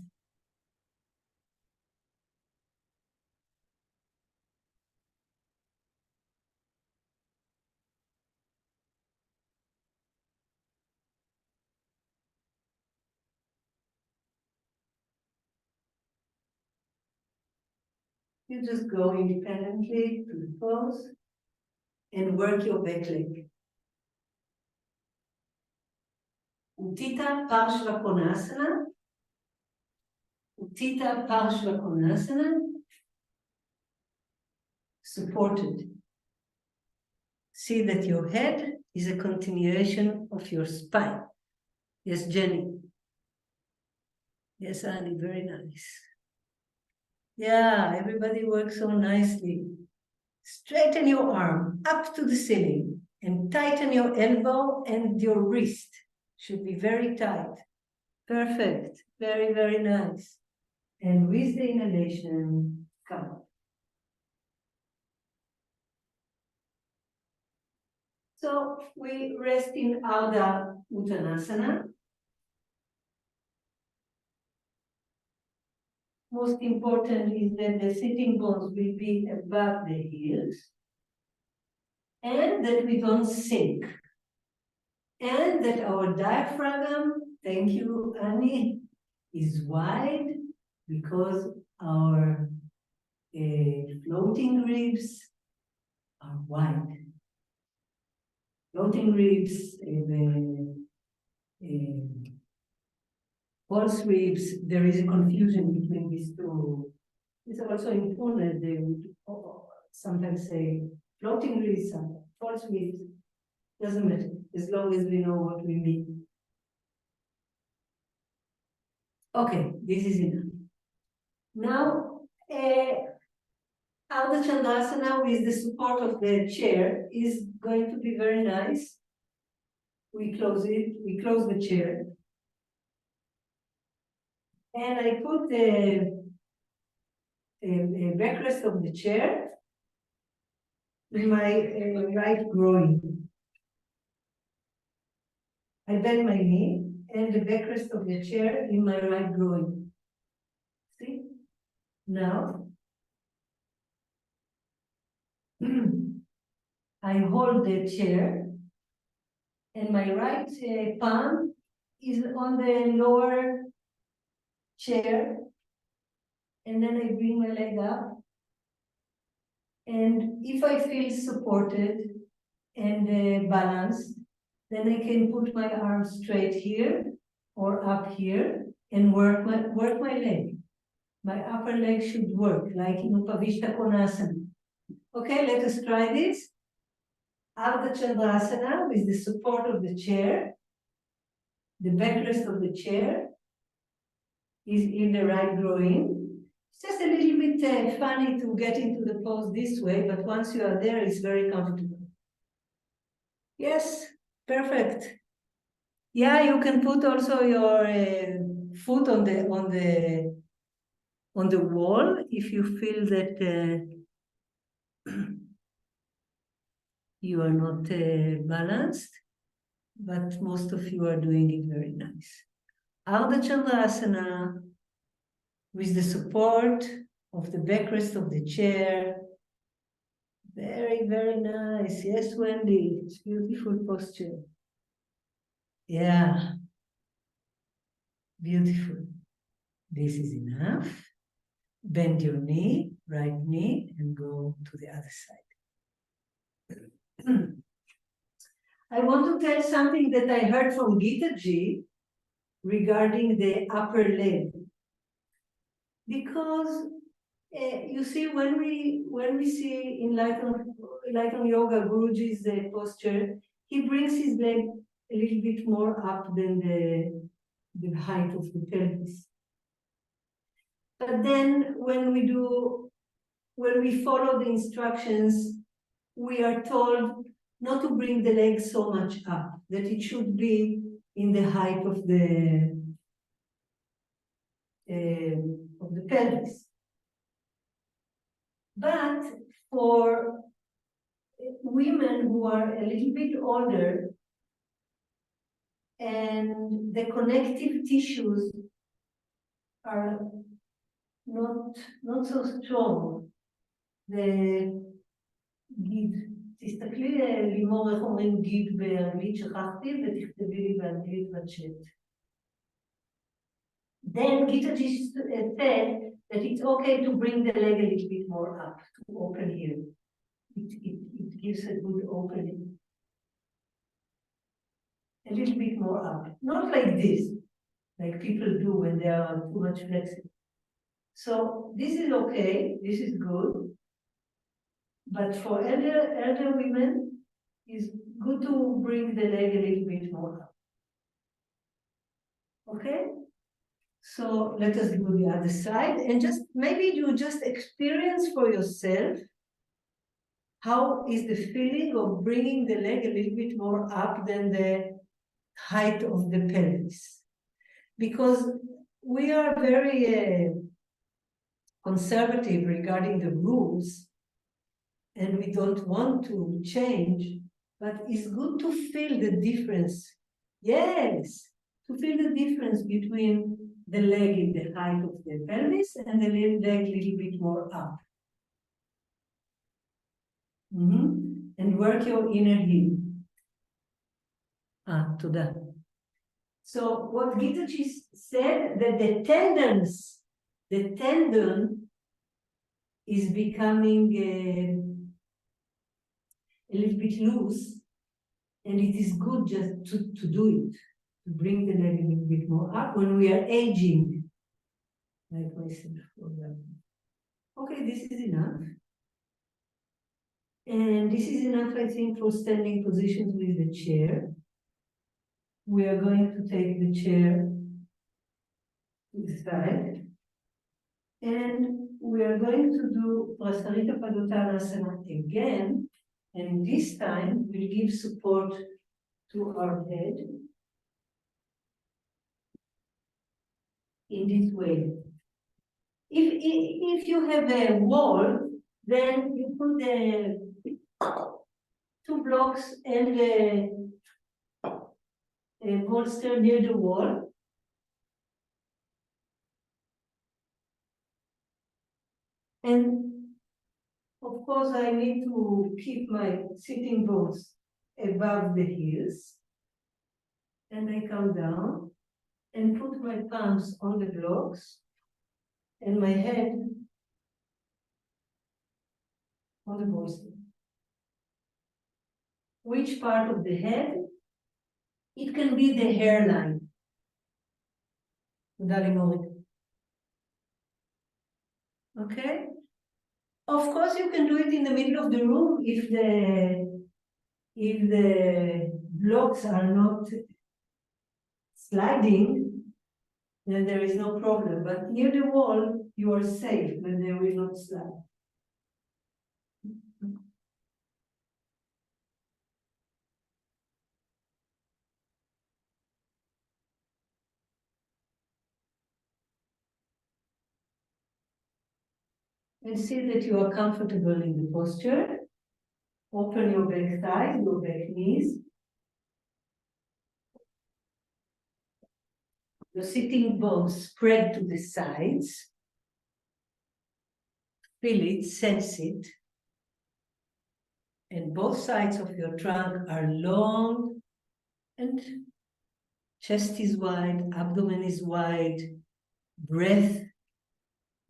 You just go independently to the pose and work your back leg. Uttita Parshva Konasana. Uttita Parshva Konasana. Supported. See that your head is a continuation of your spine. Yes, Jenny. Yes, Annie, very nice. Yeah, everybody works so nicely. Straighten your arm up to the ceiling and tighten your elbow and your wrist. Should be very tight. Perfect. Very, very nice. And with the inhalation, come up. So we rest in Ardha Uttanasana. most important is that the sitting bones will be above the heels and that we don't sink. And that our diaphragm, thank you, Annie, is wide because our floating ribs are wide. Floating ribs, false ribs, there is a confusion between these two. It's also important, they would sometimes say floating ribs, false ribs, doesn't matter, as long as we know what we mean. Okay, this is enough. Now, Ardha Chandrasana with the support of the chair is going to be very nice. We close it, we close the chair. And I put the backrest of the chair in my right groin. I bend my knee and the backrest of the chair in my right groin. See? Now, I hold the chair and my right palm is on the lower chair, and then I bring my leg up. And if I feel supported and balanced, then I can put my arms straight here or up here and work my leg. My upper leg should work, like in Upavishta Konasana. Okay, let us try this. Ardha Chandrasana with the support of the chair. The backrest of the chair is in the right groin. It's just a little bit funny to get into the pose this way, but once you are there, it's very comfortable. Yes, perfect. Yeah, you can put also your foot on the wall if you feel that you are not balanced, but most of you are doing it very nice. Ardha Chandrasana with the support of the backrest of the chair. Very, very nice. Yes, Wendy, it's beautiful posture. Yeah, beautiful. This is enough. Bend your knee, right knee, and go to the other side. I want to tell something that I heard from Gita Ji regarding the upper leg. Because you see, when we see in Light on Yoga, Guruji's posture, he brings his leg a little bit more up than the height of the pelvis. But then when we follow the instructions, we are told not to bring the leg so much up, that it should be in the height of the pelvis. But for women who are a little bit older and the connective tissues are not so strong, גיד, תסתכלי לימור איך אומרים גיד באנגלית, שכחתי, ותכתבי לי באנגלית בצ'אט. Then Gita Ji said that it's okay to bring the leg a little bit more up, to open here. It gives a good opening. A little bit more up. Not like this, like people do when they are too much flexible. So this is okay, this is good. But for elder women, it's good to bring the leg a little bit more up. Okay? So let us do the other side and just maybe you just experience for yourself how is the feeling of bringing the leg a little bit more up than the height of the pelvis. Because we are very conservative regarding the rules and we don't want to change, but it's good to feel the difference. Yes, to feel the difference between the leg in the height of the pelvis and the leg a little bit more up. And work your inner heel. To that. So what Gitaji said, that the tendon is becoming a little bit loose, and it is good just to do it, to bring the leg a little bit more up when we are aging, like myself, for example. Okay, this is enough. And this is enough, I think, for standing positions with the chair. We are going to take the chair to the side. And we are going to do Prasarita Padottanasana again. And this time we'll give support to our head in this way. If you have a wall, then you put the 2 blocks and a bolster near the wall. And of course, I need to keep my sitting bones above the heels. And I come down and put my palms on the blocks and my head on the bolster. Which part of the head? It can be the hairline. Okay? Of course, you can do it in the middle of the room if the blocks are not sliding, then there is no problem. But near the wall, you are safe, and they will not slide. And see that you are comfortable in the posture. Open your back thighs, your back knees. Your sitting bones spread to the sides. Feel it, sense it. And both sides of your trunk are long, and chest is wide, abdomen is wide, breath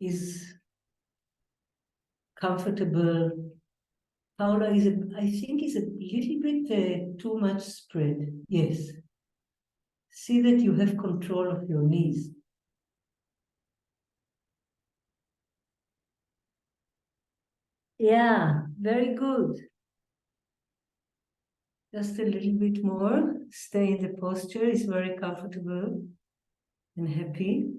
is comfortable. Paula is, I think, is a little bit too much spread. Yes. See that you have control of your knees. Yeah, very good. Just a little bit more. Stay in the posture. It's very comfortable and happy.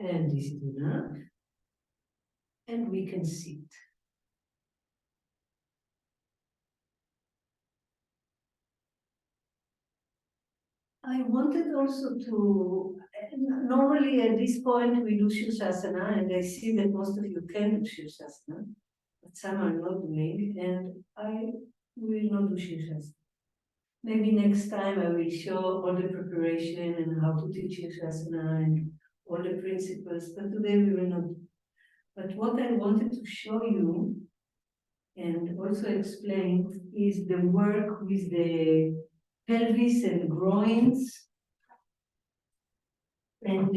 And this is enough. And we can sit. I wanted also to, normally at this point we do Shirshasana, and I see that most of you can do Shirshasana, but some are not doing, and I will not do Shirshasana. Maybe next time I will show all the preparation and how to teach Shirshasana and all the principles, but today we will not. But what I wanted to show you and also explain is the work with the pelvis and groins. And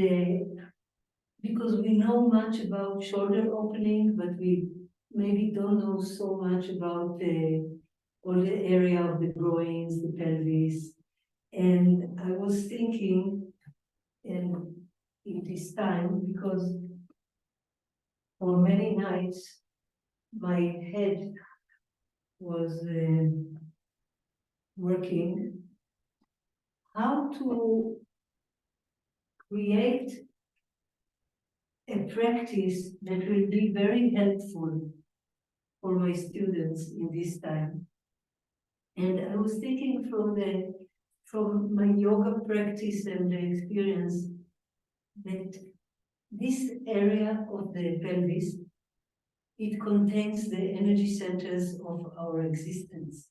because we know much about shoulder opening, but we maybe don't know so much about all the area of the groins, the pelvis. And I was thinking, and in this time, because for many nights, my head was working, how to create a practice that will be very helpful for my students in this time. And I was thinking from my yoga practice and the experience that This area of the pelvis, it contains the energy centers of our existence,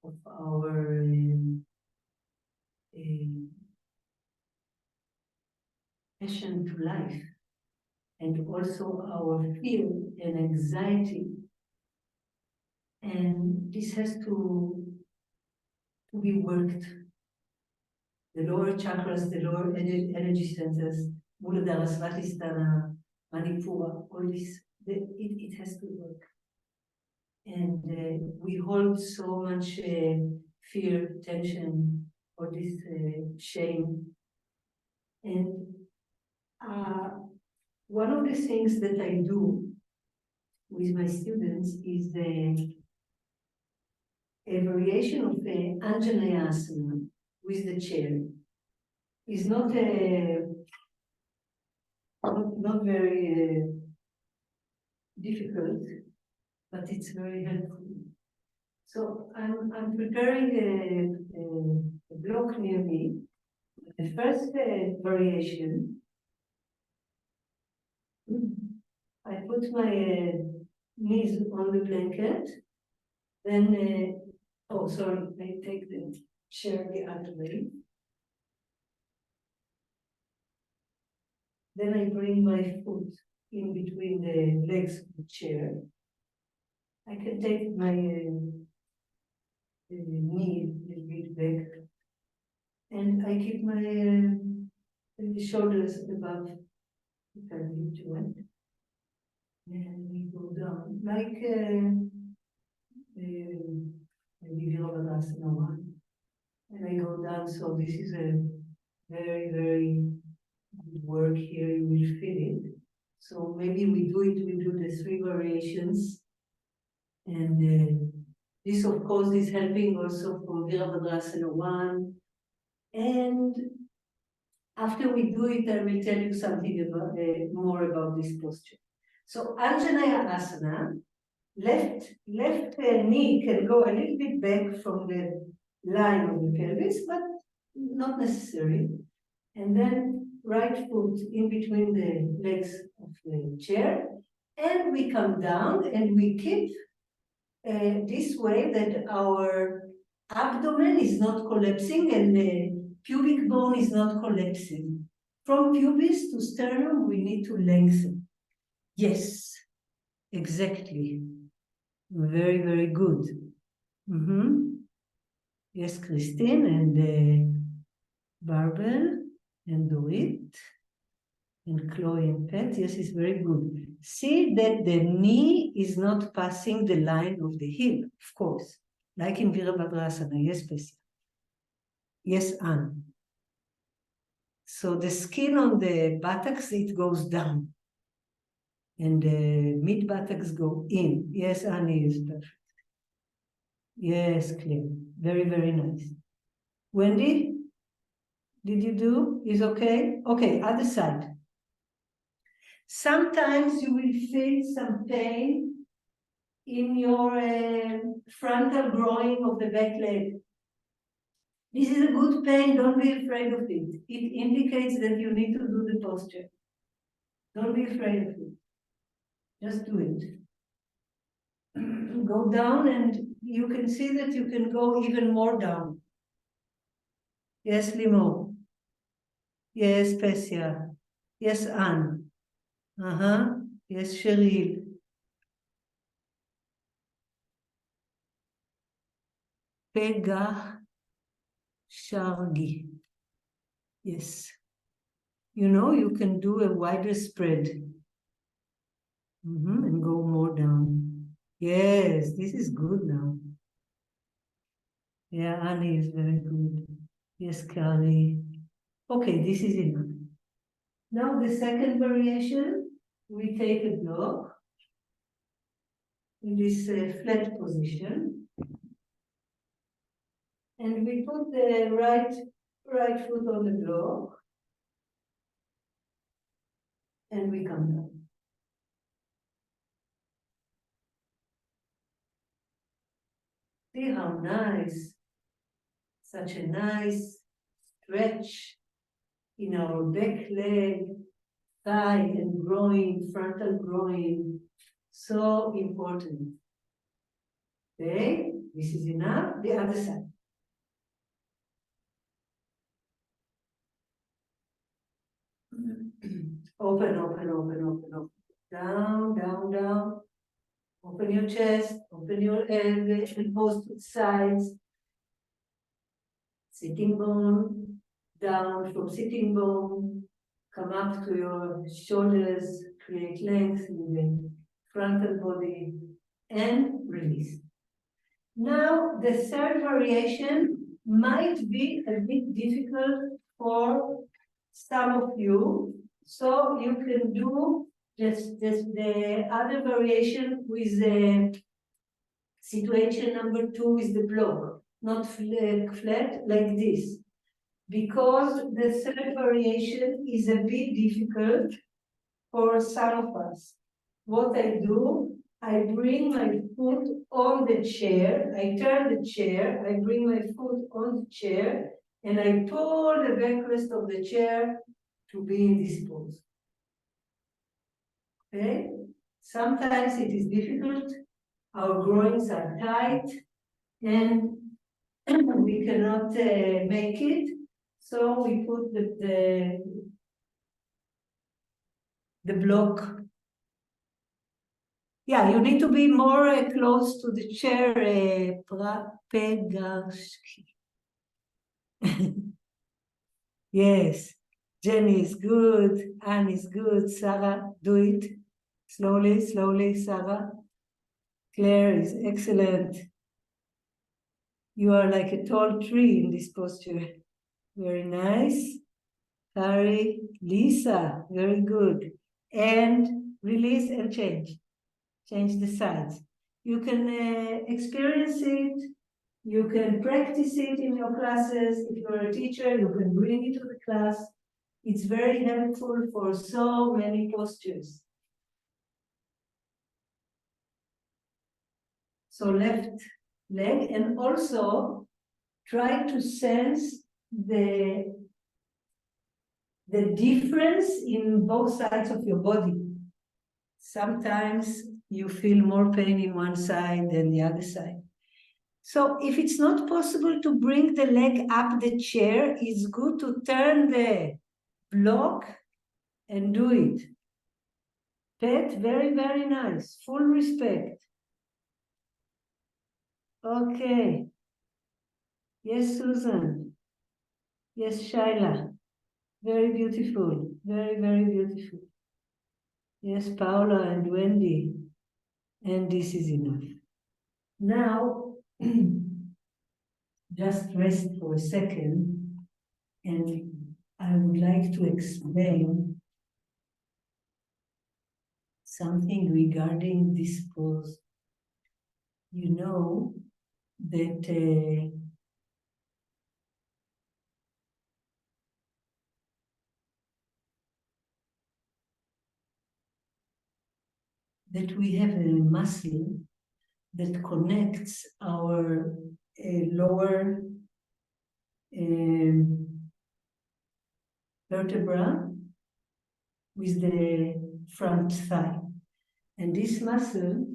of our passion to life, and also our fear and anxiety. And this has to be worked. The lower chakras, the lower energy centers, Muladhara, Svatisthana, Manipura, all this, it has to work. And we hold so much fear, tension, or this shame. And one of the things that I do with my students is a variation of the Anjaneyasana asana with the chair. It's not not very difficult, but it's very helpful. So I'm preparing a block near me. The first variation, I put my knees on the blanket, then, oh, sorry, I take the chair the other way. Then I bring my foot in between the legs of the chair. I can take my knee a little bit back, and I keep my shoulders above the pelvic joint. And we go down like maybe Virabhadrasana 1. And I go down, so this is a very, very good work here, you will feel it. So maybe we do the 3 variations. And this, of course, is helping also for Virabhadrasana 1. And after we do it, I will tell you something about, more about this posture. So Anjanaya Asana, left knee can go a little bit back from the line of the pelvis, but not necessary. And then right foot in between the legs of the chair, and we come down and we keep this way that our abdomen is not collapsing and the pubic bone is not collapsing. From pubis to sternum, we need to lengthen. Yes, exactly. Very, very good. Yes, Christine and Barbel and Dorit and Chloe and Pat. Yes, it's very good. See that the knee is not passing the line of the heel, of course, like in Virabhadrasana. Yes, Pessi. Yes, Anne. So the skin on the buttocks, it goes down. And the mid buttocks go in. Yes, Annie is perfect. Yes, Claire. Very, very nice. Wendy, did you do? Is okay? Okay, other side. Sometimes you will feel some pain in your frontal groin of the back leg. This is a good pain, don't be afraid of it. It indicates that you need to do the posture. Don't be afraid of it. Just do it. Go down and you can see that you can go even more down. Yes, Limo. Yes, Pessia. Yes, Anne. Yes, Cheryl. Pega Shargi. Yes. You know, you can do a wider spread. And go more down. Yes, this is good now. Yeah, Annie is very good. Yes, Carly. Okay, this is enough. Now the second variation, we take a block in this flat position, and we put the right foot on the block, and we come down. See how nice, such a nice stretch in our back leg, thigh and groin, frontal groin. So important. Okay, this is enough. The other side. Open, open, open, open, open. Down, down, down. Open your chest, open your elbows to the sides. Sitting bone, down from sitting bone. Come up to your shoulders, create length in the frontal body, and release. Now, the third variation might be a bit difficult for some of you, so you can do just the other variation with the situation number 2 with the block, not flat like this, because the third variation is a bit difficult for some of us. What I do, I bring my foot on the chair, I turn the chair, I bring my foot on the chair, and I pull the backrest of the chair to be in this pose. Okay? Sometimes it is difficult, our groins are tight, and we cannot make it, so we put the block. Yeah, you need to be more close to the chair, Yes, Jenny is good, Anne is good, Sarah, do it. Slowly, slowly, Sarah. Claire is excellent. You are like a tall tree in this posture. Very nice. Kari, Lisa, very good. And release and change. Change the sides. You can experience it. You can practice it in your classes. If you're a teacher, you can bring it to the class. It's very helpful for so many postures. So left leg, and also try to sense the difference in both sides of your body. Sometimes you feel more pain in one side than the other side. So if it's not possible to bring the leg up the chair, it's good to turn the block and do it. Pet, very, very nice. Full respect. Okay. Yes, Susan. Yes, Shaila. Very beautiful. Very, very beautiful. Yes, Paula and Wendy. And this is enough. Now, just rest for a second, and I would like to explain something regarding this pose. You know that that we have a muscle that connects our lower vertebra with the front thigh. And this muscle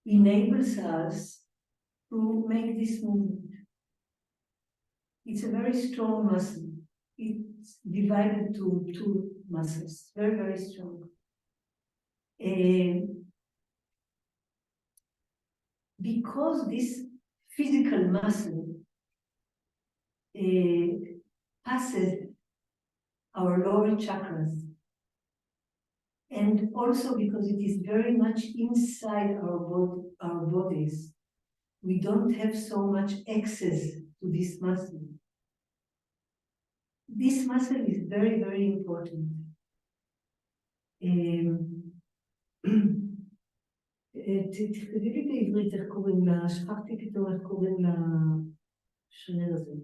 enables us to make this movement. It's a very strong muscle. It's divided to two muscles, very, very strong. Because this physical muscle passes our lower chakras, and also because it is very much inside our bodies, we don't have so much access to this muscle. This muscle is very, very important. תכתבי לי בעברית איך קוראים לה, שכחתי פתאום איך קוראים לשריר הזה.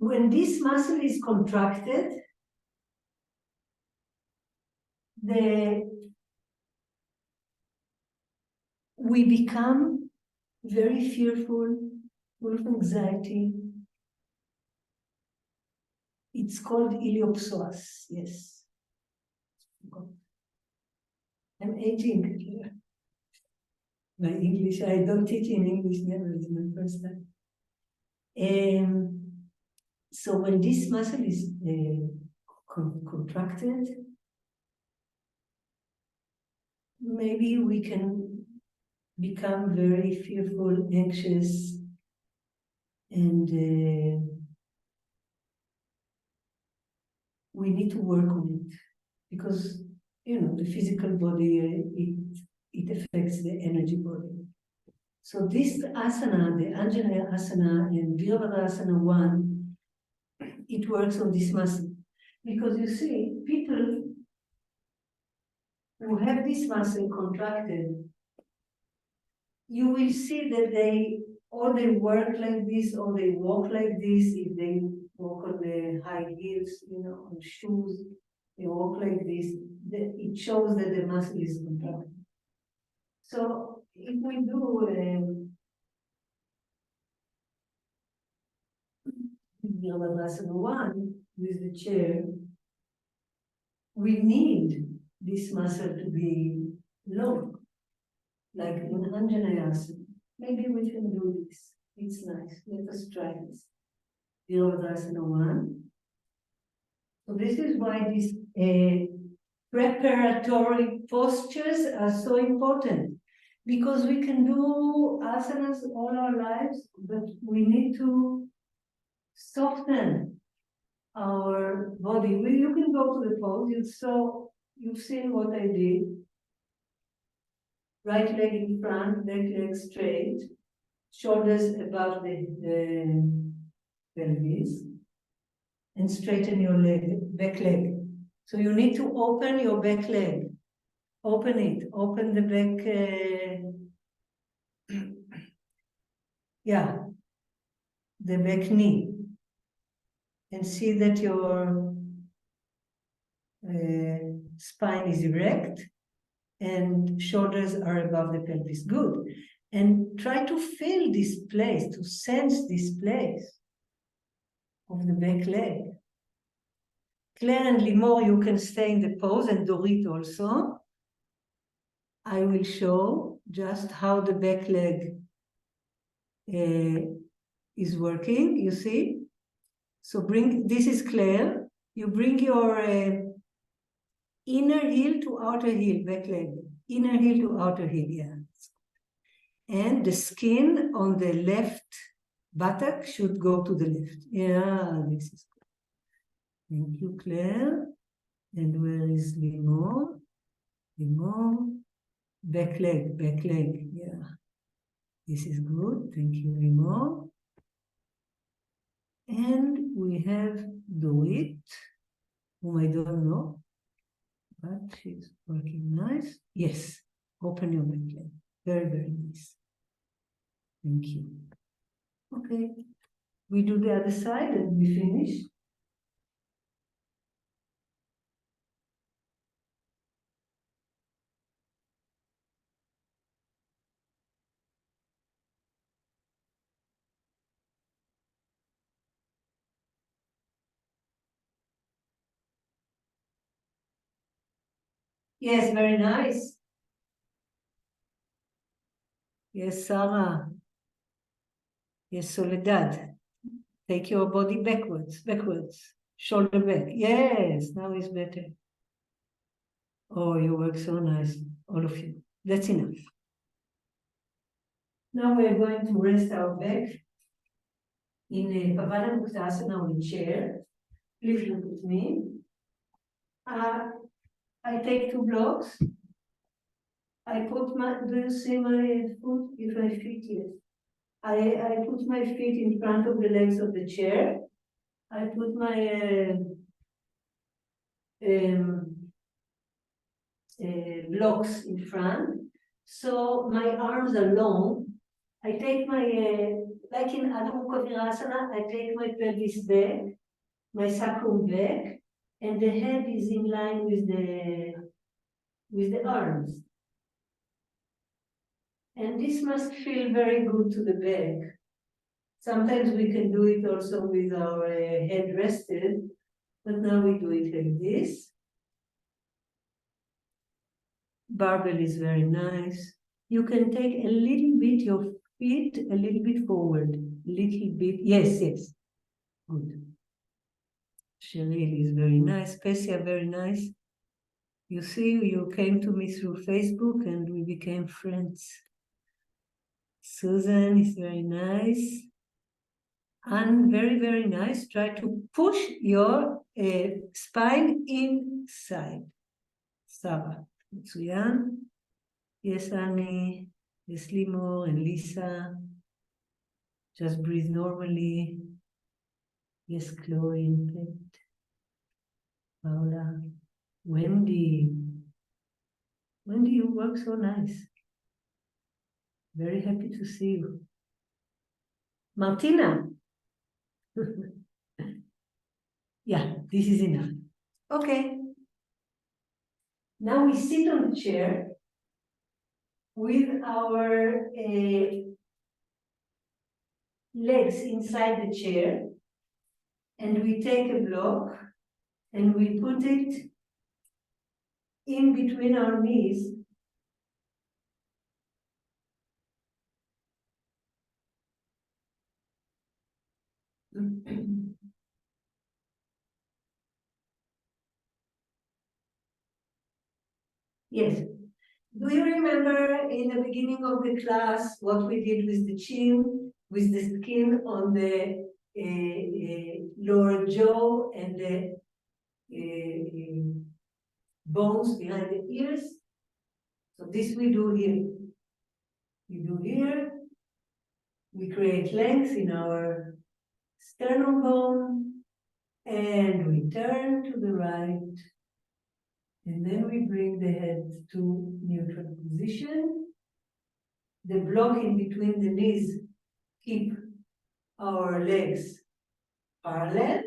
When this muscle is contracted, we become very fearful, full of anxiety, It's called iliopsoas, yes. I'm aging here. My English, I don't teach in English, never, it's my first time. So when this muscle is contracted, maybe we can become very fearful, anxious, and we need to work on it because, you know, the physical body, it affects the energy body. So this asana, the Anjaneyya asana and Virabhadrasana 1, it works on this muscle. Because you see, people who have this muscle contracted, you will see that they work like this, or they walk like this. If they walk on the high heels, you know, on shoes, they walk like this. It shows that the muscle is contracted. So if we do Virabhadrasana 1 with the chair, we need this muscle to be long, like in Anjaneyasana. Maybe we can do this. It's nice. Let us try this. Virabhadrasana 1. So this is why these preparatory postures are so important, because we can do asanas all our lives, but we need to soften our body. You can go to the pose. You've seen what I did. Right leg in front, left leg straight, shoulders above the pelvis, and straighten your back leg. So you need to open your back leg. Open it. Open the back. Yeah, the back knee, and see that your spine is erect and shoulders are above the pelvis. Good. And try to feel this place, to sense this place of the back leg. Claire and Limor, you can stay in the pose, and Dorit also. I will show just how the back leg is working, you see? So this is Claire. You bring your inner heel to outer heel, back leg. Inner heel to outer heel, yeah. And the skin on the left buttock should go to the left. Yeah, this is good. Thank you, Claire. And where is Limor? Limor. Back leg, yeah. This is good. Thank you, Limor. And we have Dorit, whom I don't know, but she's working nice. Yes, open your back leg. Very, very nice. Thank you. Okay, we do the other side and we finish. Yes, very nice. Yes, Sarah. Yes, Soledad. Take your body backwards. Shoulder back. Yes, now it's better. Oh, you work so nice, all of you. That's enough. Now we're going to rest our back in a Pavanamuktasana on a chair. Please look at me. I take 2 blocks. I put do you see my foot? If my feet, yes. I put my feet in front of the legs of the chair. I put my blocks in front. So my arms are long. I take my, like in Adho Mukha Virasana, I take my pelvis back, my sacrum back, and the head is in line with the arms. And this must feel very good to the back. Sometimes we can do it also with our head rested, But now we do it like this. Barbell is very nice. You can take a little bit your feet a little bit forward. Little bit. Yes, yes. Good. Cheryl is very nice. Pessi are very nice. You see, you came to me through Facebook and we became friends. Susan is very nice. And very, very nice. Try to push your spine inside. Sarah. מצוין. Yes, Annie. Yes, Limor and Lisa. Just breathe normally. Yes, Chloe and Pet. Paula. Wendy. Wendy, you work so nice. Very happy to see you. Martina. Yeah, this is enough. Okay. Now we sit on the chair with our legs inside the chair, and we take a block and we put it in between our knees. Yes. Do you remember in the beginning of the class what we did with the chin, with the skin on the lower jaw and the bones behind the ears? So this we do here. We do here. We create length in our sternum bone, and we turn to the right. And then we bring the head to neutral position. The block in between the knees keep our legs parallel,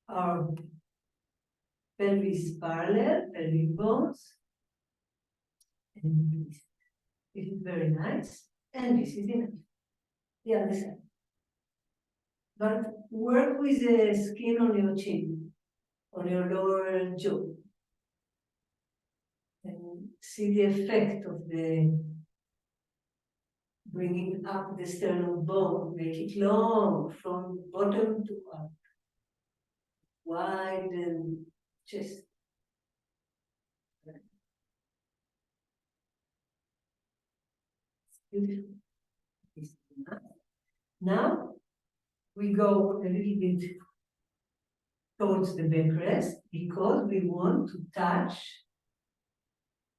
our pelvis parallel, pelvic bones. And this is very nice. And this is enough. The other side. But work with the skin on your chin, on your lower jaw. And see the effect of the bringing up the sternum bone, make it long from bottom to up, widen chest. Beautiful. Now we go a little bit towards the backrest because we want to touch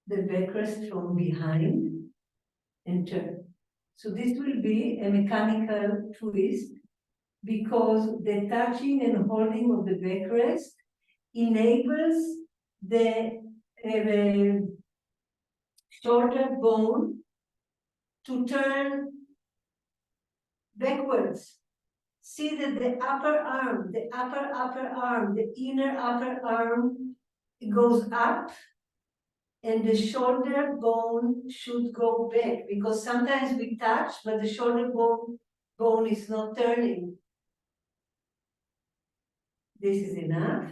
the backrest from behind and turn. So this will be a mechanical twist because the touching and holding of the backrest enables the shoulder bone to turn backwards. See that the upper arm, the upper arm, the inner upper arm goes up and the shoulder bone should go back because sometimes we touch, but the shoulder bone is not turning. This is enough.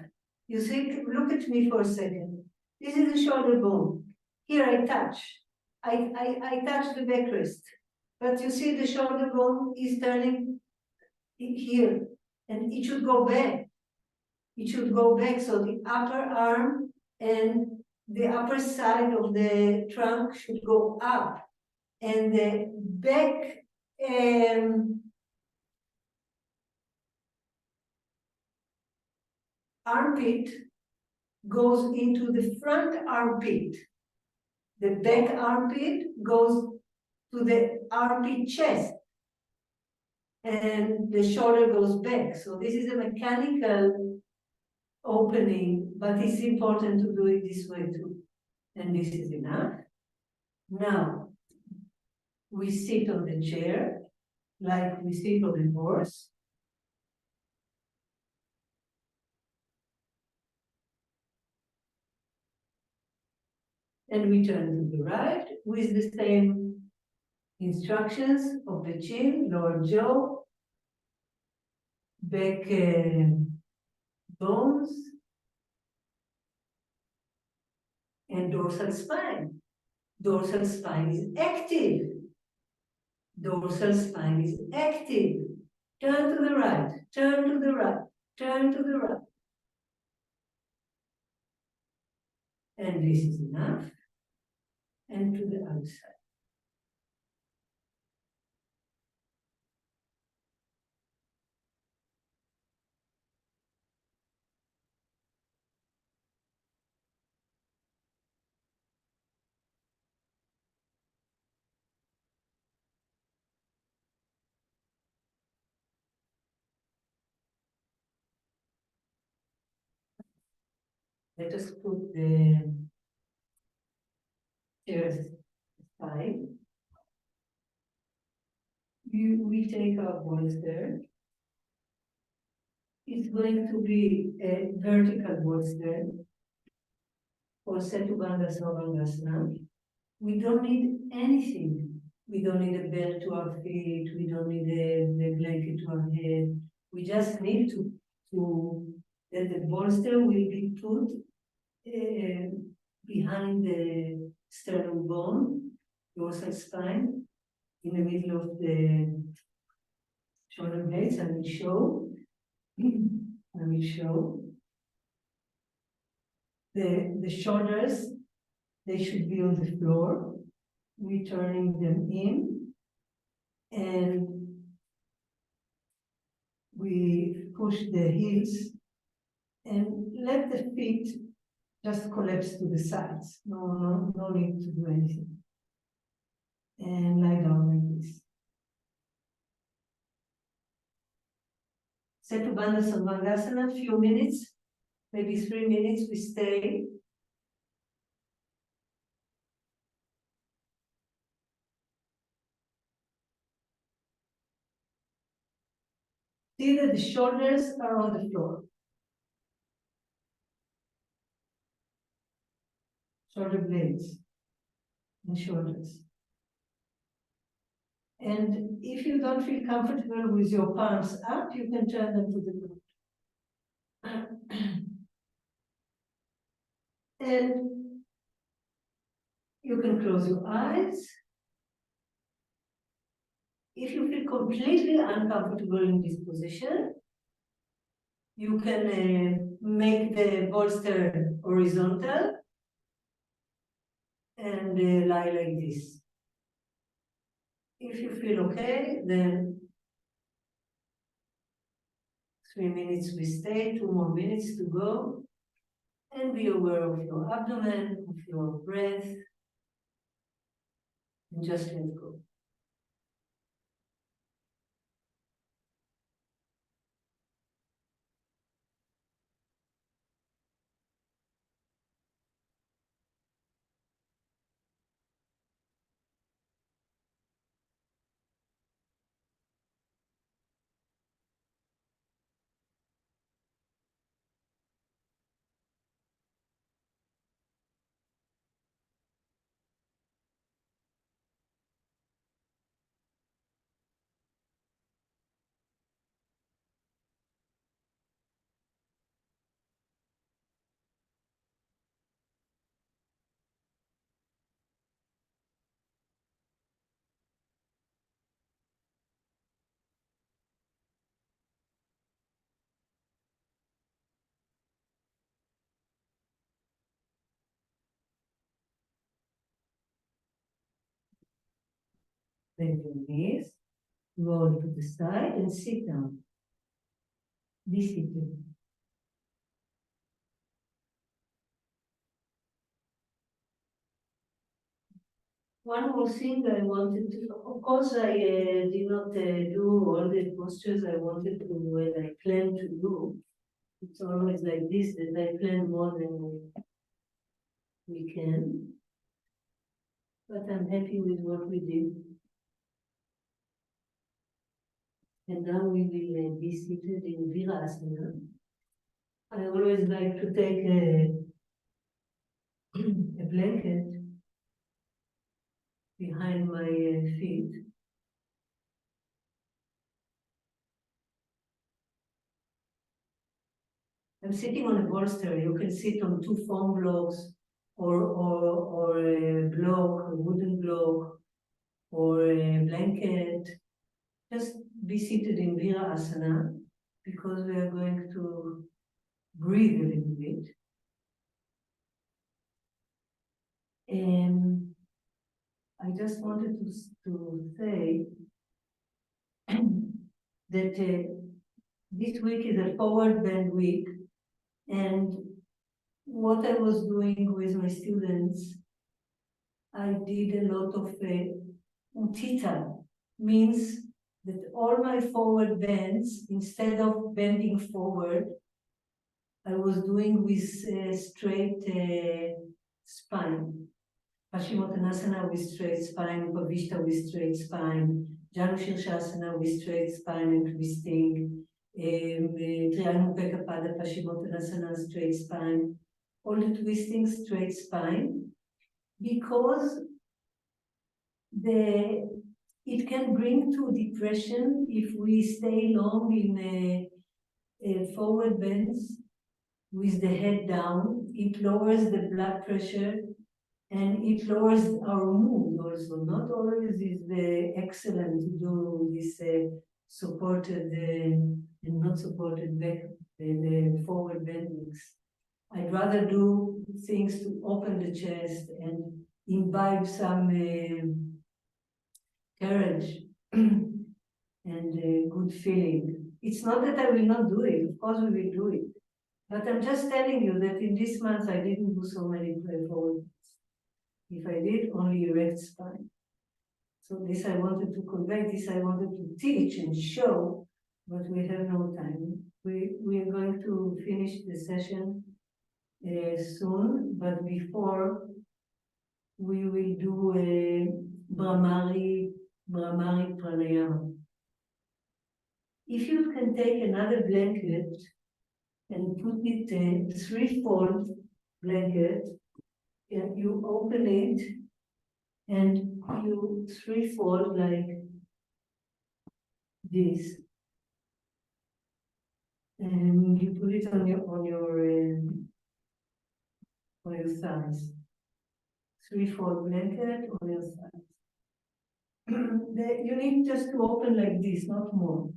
You see, look at me for a second. This is the shoulder bone. Here I touch. I touch the backrest. But you see the shoulder bone is turning here. And it should go back. It should go back. So the upper arm and the upper side of the trunk should go up. And the back armpit goes into the front armpit. The back armpit goes to the armpit chest. And the shoulder goes back. So this is a mechanical opening, but it's important to do it this way too. And this is enough. Now, we sit on the chair, like we sit on a horse. And we turn to the right with the same instructions of the chin, lower jaw, back bones, and dorsal spine. Dorsal spine is active. Dorsal spine is active. Turn to the right, turn to the right, turn to the right. And this is enough. And to the other side. Let us put the chairs aside. We take our bolster. It's going to be a vertical bolster for Setubandha Savangasana. We don't need anything. We don't need a belt to our feet. We don't need a blanket to our head. We just need that the bolster will be put behind the sternum bone, dorsal spine, in the middle of the shoulder blades. I will show. I will show. The shoulders, they should be on the floor. We're turning them in, and we push the heels and let the feet just collapse to the sides. No need to do anything. And lie down like this. Setubandha Samvangasana, few minutes, maybe 3 minutes, we stay. See that the shoulders are on the floor. Shoulder blades and shoulders. And if you don't feel comfortable with your palms up, you can turn them to the ground. And you can close your eyes. If you feel completely uncomfortable in this position, you can make the bolster horizontal and lie like this. If you feel okay, then 3 minutes we stay, 2 more minutes to go. And be aware of your abdomen, of your breath, and just let go. Bend your knees, roll to the side, and sit down. Be seated. One more thing I wanted to, of course, I did not do all the postures I wanted to when I planned to do. It's always like this that I plan more than we can. But I'm happy with what we did. And now we will be seated in Virasana. I always like to take a blanket behind my feet. I I'm sitting on a bolster. You can sit on two foam blocks or a block, a wooden block, or a blanket. Just be seated in Virasana because we are going to breathe a little bit. And I just wanted to say that this week is a forward bend week, and what I was doing with my students, I did a lot of utita, means that all my forward bends, instead of bending forward, I was doing with straight spine. Paschimottanasana with straight spine, Upavishta with straight spine, Janu Shirshasana with straight spine and twisting, Triangle Kapada, Paschimottanasana, straight spine, all the twisting, straight spine, because it can bring to depression if we stay long in forward bends with the head down. It lowers the blood pressure and it lowers our mood also. Not always is excellent to do this supported and not supported back, the forward bendings. I'd rather do things to open the chest and imbibe some courage and good feeling. It's not that I will not do it, of course we will do it. But I'm just telling you that in this month I didn't do so many forward. If I did, only erect spine. So this I wanted to convey, this I wanted to teach and show, but we have no time. We are going to finish the session soon, but before we will do a Brahmari pranayama. If you can take another blanket and put it a three-fold blanket, and you open it and you three-fold like this, and you put it on your thighs. Three-fold blanket on your thighs. You need just to open like this, not more.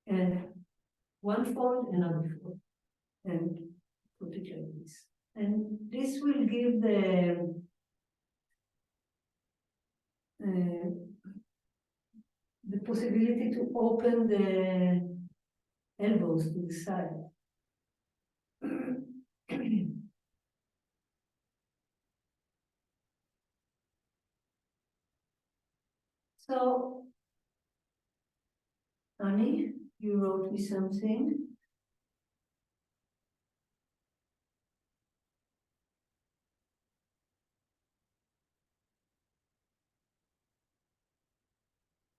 And one fold, another fold, and put it like this. And this will give the possibility to open the elbows to the side. So, Annie, you wrote me something.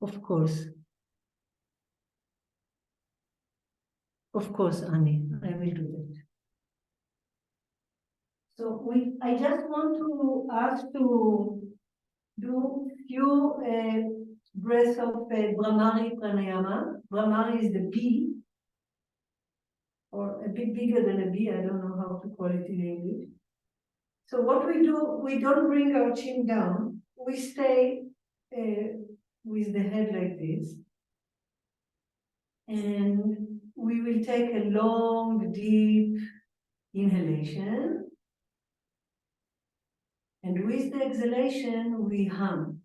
Of course. Of course, Annie, I will do that. So I just want to ask to do few breaths of Brahmari pranayama. Brahmari is the B, or a bit bigger than a B. I don't know how to call it in English. So what we do, we don't bring our chin down. We stay with the head like this. And we will take a long, deep inhalation. And with the exhalation, we hum.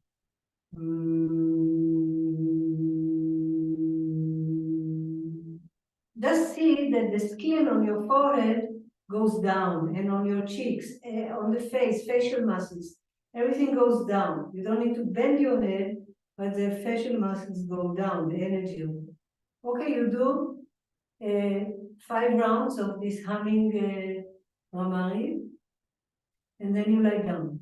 Just see that the skin on your forehead goes down, and on your cheeks, on the face, facial muscles, everything goes down. You don't need to bend your head, but the facial muscles go down, the energy of it. Okay, you do 5 rounds of this humming Brahmari, and then you lie down.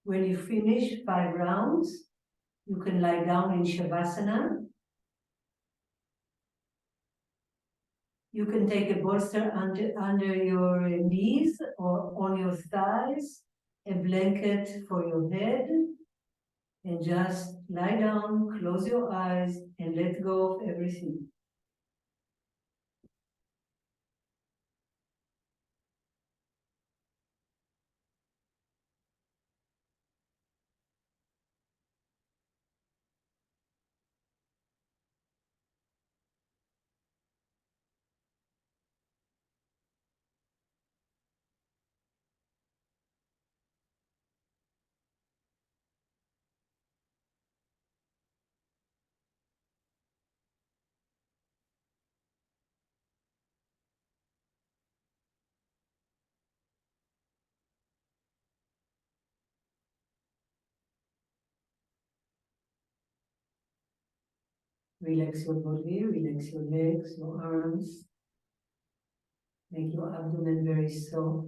When you finish 5 rounds, you can lie down in Shavasana. You can take a bolster under your knees or on your thighs, a blanket for your head, and just lie down, close your eyes, and let go of everything. Relax your body, relax your legs, your arms. Make your abdomen very soft.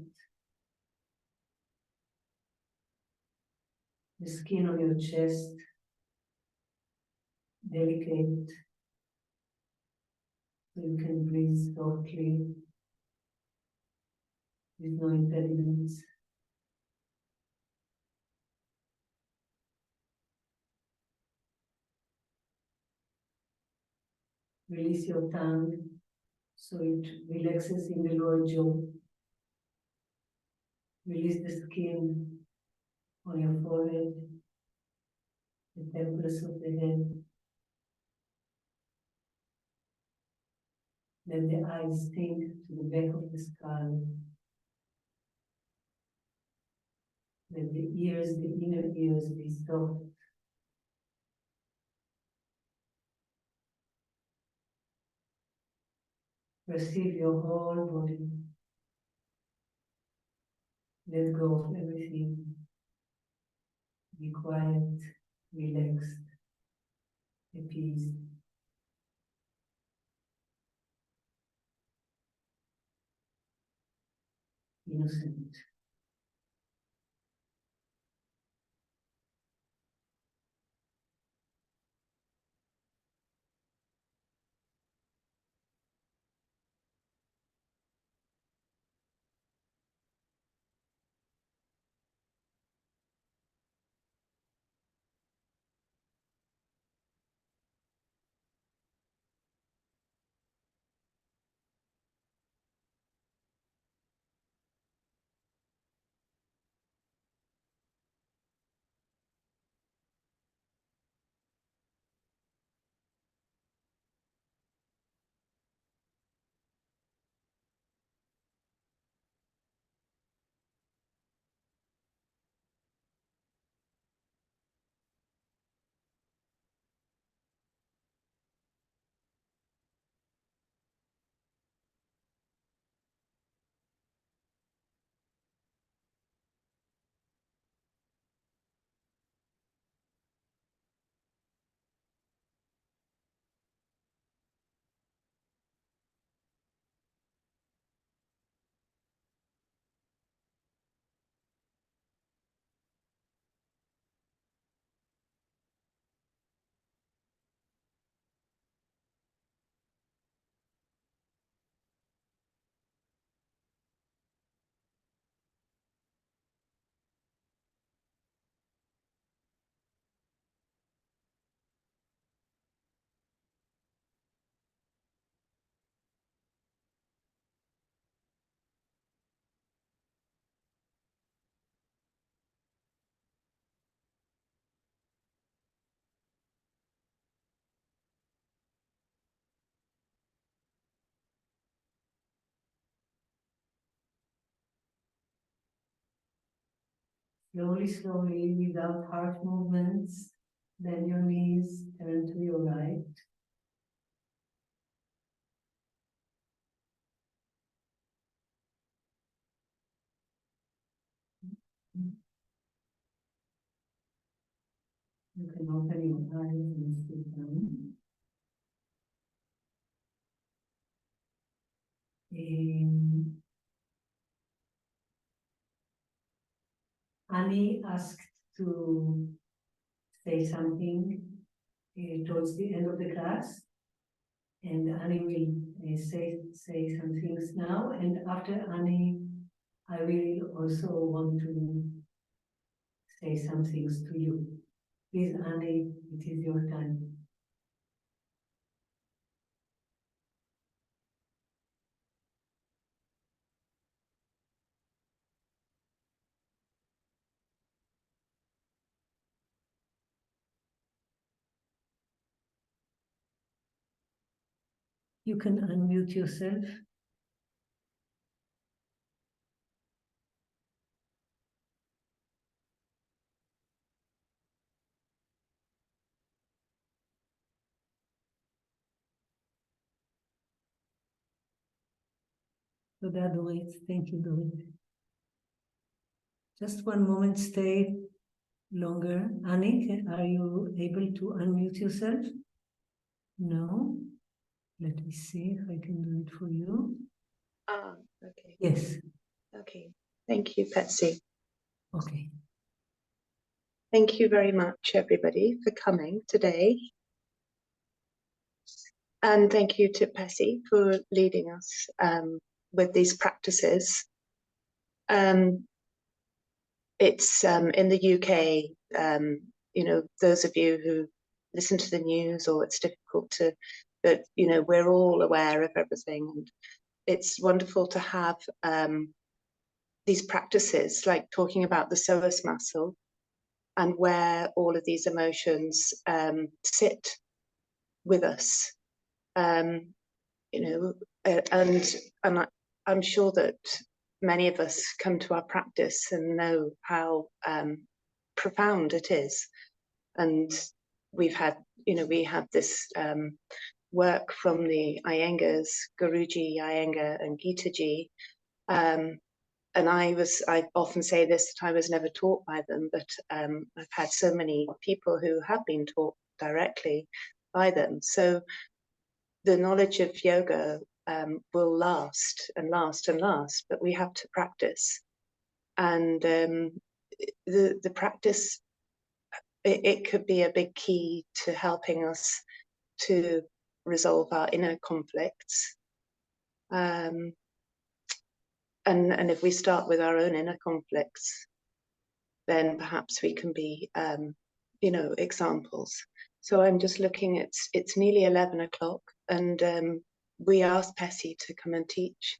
The skin on your chest, delicate, so you can breathe softly with no impediments. Release your tongue so it relaxes in the lower jaw. Release the skin on your forehead, the temples of the head. Let the eyes sink to the back of the skull. Let the ears, the inner ears, be soft. Perceive your whole body. Let go of everything. Be quiet, relaxed, appeased. Innocent. slowly, slowly, without heart movements. Then your knees turn to your right. You can open your eyes and sit down. Annie asked to say something towards the end of the class, and Annie will say some things now, and after Annie, I will also want to say some things to you. Please, Annie, it is your time. You can unmute yourself. תודה, דורית. Thank you, דורית. Just one moment, stay longer. Annie, are you able to unmute yourself? No? Let me see if I can do it for you. Ah, okay. Yes. Okay. Thank you, Pessi. Okay. Thank you very much, everybody, for coming today. And thank you to Pessi for leading us with these practices. It's in the UK, you know, those of you who listen to the news, or it's difficult to, but, you know, we're all aware of everything. And it's wonderful to have these practices, like talking about the psoas muscle and where all of these emotions sit with us. You know, and I'm sure that many of us come to our practice and know how profound it is. And we've had, you know, we have this work from the Iyengas, Guruji Iyengar and Gitaji. And I often say this, that I was never taught by them, but I've had so many people who have been taught directly by them. So the knowledge of yoga will last and last and last, but we have to practice. And the practice, it could be a big key to helping us to resolve our inner conflicts. And if we start with our own inner conflicts, then perhaps we can be, you know, examples. So I'm just looking at, it's nearly 11 o'clock, and we asked Pessi to come and teach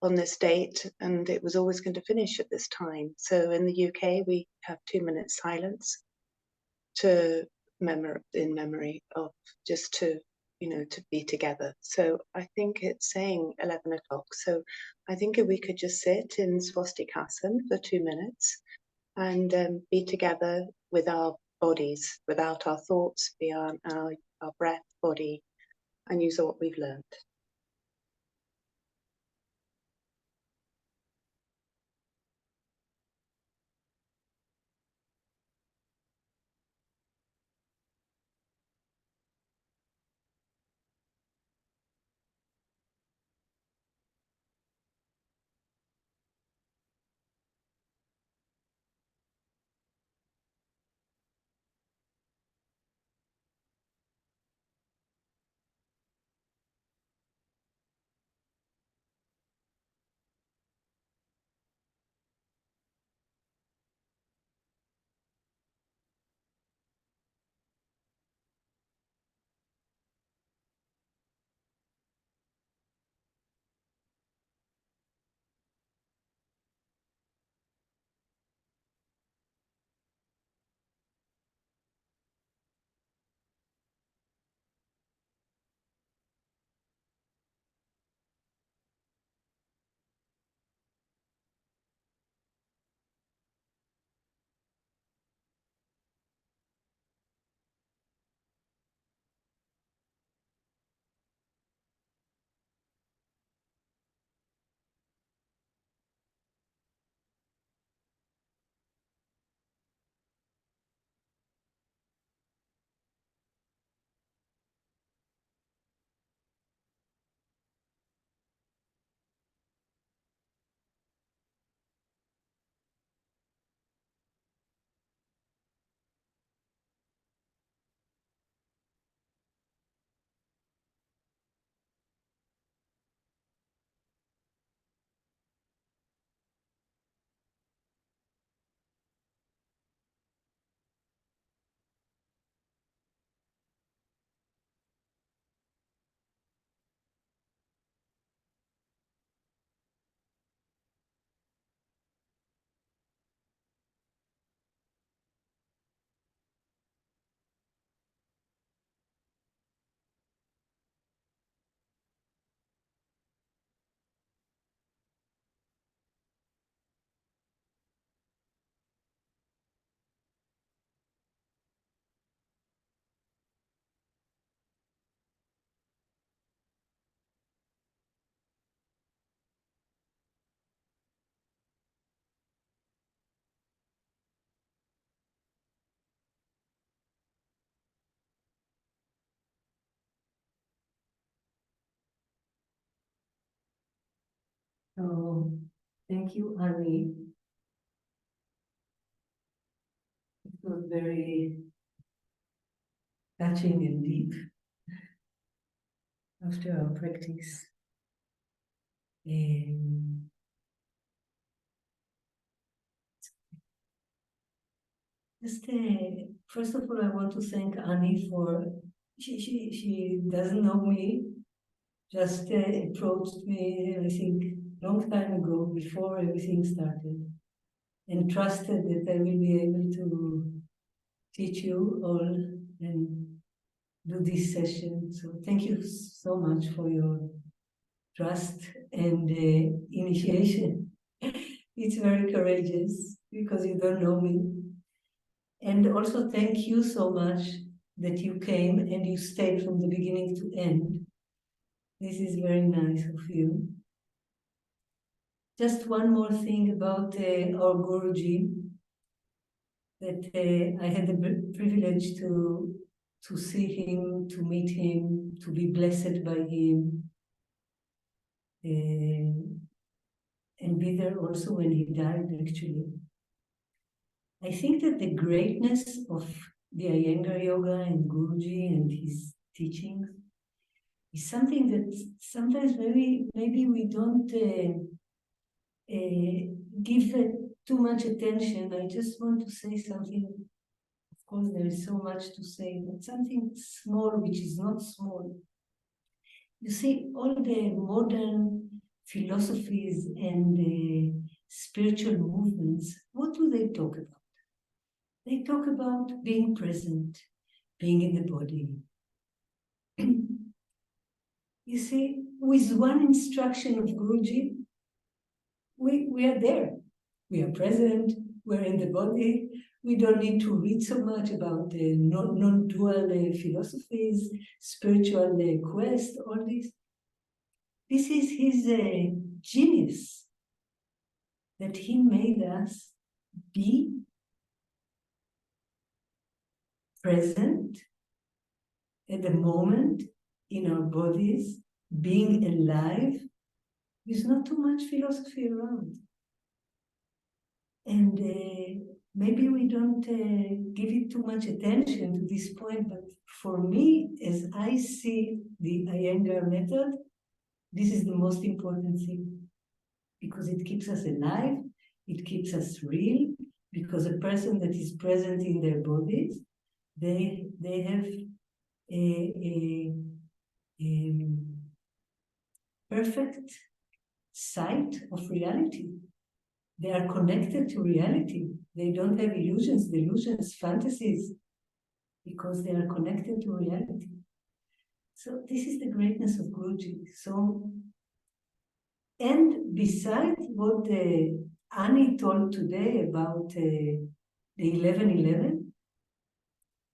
on this date, and it was always going to finish at this time. So in the UK, we have 2 minutes silence to in memory of, just to, you know, to be together. So I think it's saying 11 o'clock. So I think if we could just sit in swastikasana for 2 minutes and be together with our bodies, without our thoughts, beyond our breath, body, and use what we've learned. Thank you, Annie. It was very touching and deep after our practice. First of all, I want to thank Annie for, she doesn't know me, just approached me, I think, long time ago, before everything started, and trusted that I will be able to teach you all and do this session. So thank you so much for your trust and initiation. It's very courageous because you don't know me. And also thank you so much that you came and you stayed from the beginning to end. This is very nice of you. Just one more thing about our Guruji, that I had the privilege to see him, to meet him, to be blessed by him, and be there also when he died, actually. I think that the greatness of the Iyengar Yoga and Guruji and his teachings is something that sometimes maybe we don't give too much attention. I just want to say something. Of course, there is so much to say, but something small, which is not small. You see, all the modern philosophies and spiritual movements, what do they talk about? They talk about being present, being in the body. You see, with one instruction of Guruji, we are there. We are present, we're in the body. We don't need to read so much about the non-dual philosophies, spiritual quest, all this. This is his genius, that he made us be present at the moment in our bodies, being alive, with not too much philosophy around. And maybe we don't give it too much attention to this point, but for me, as I see the Iyengar method, this is the most important thing, because it keeps us alive, it keeps us real, because a person that is present in their bodies, they have a perfect sight of reality. They are connected to reality. They don't have illusions, delusions, fantasies, because they are connected to reality. So this is the greatness of Guruji. So, and besides what Annie told today about the 11/11,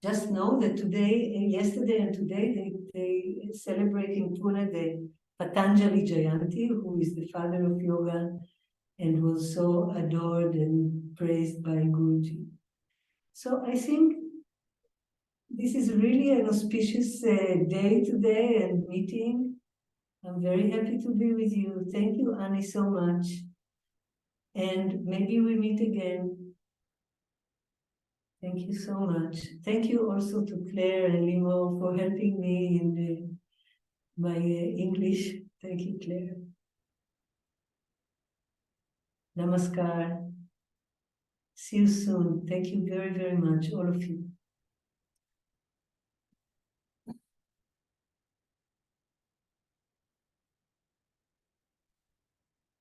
just know that today, yesterday and today, they celebrate in Pune the Patanjali Jayanti, who is the father of yoga and was so adored and praised by Guruji. So I think this is really an auspicious day today and meeting. I'm very happy to be with you. Thank you, Annie, so much. And maybe we meet again. Thank you so much. Thank you also to Claire and Limo for helping me in my English. Thank you, Claire. Namaskar. See you soon. Thank you very, very much, all of you.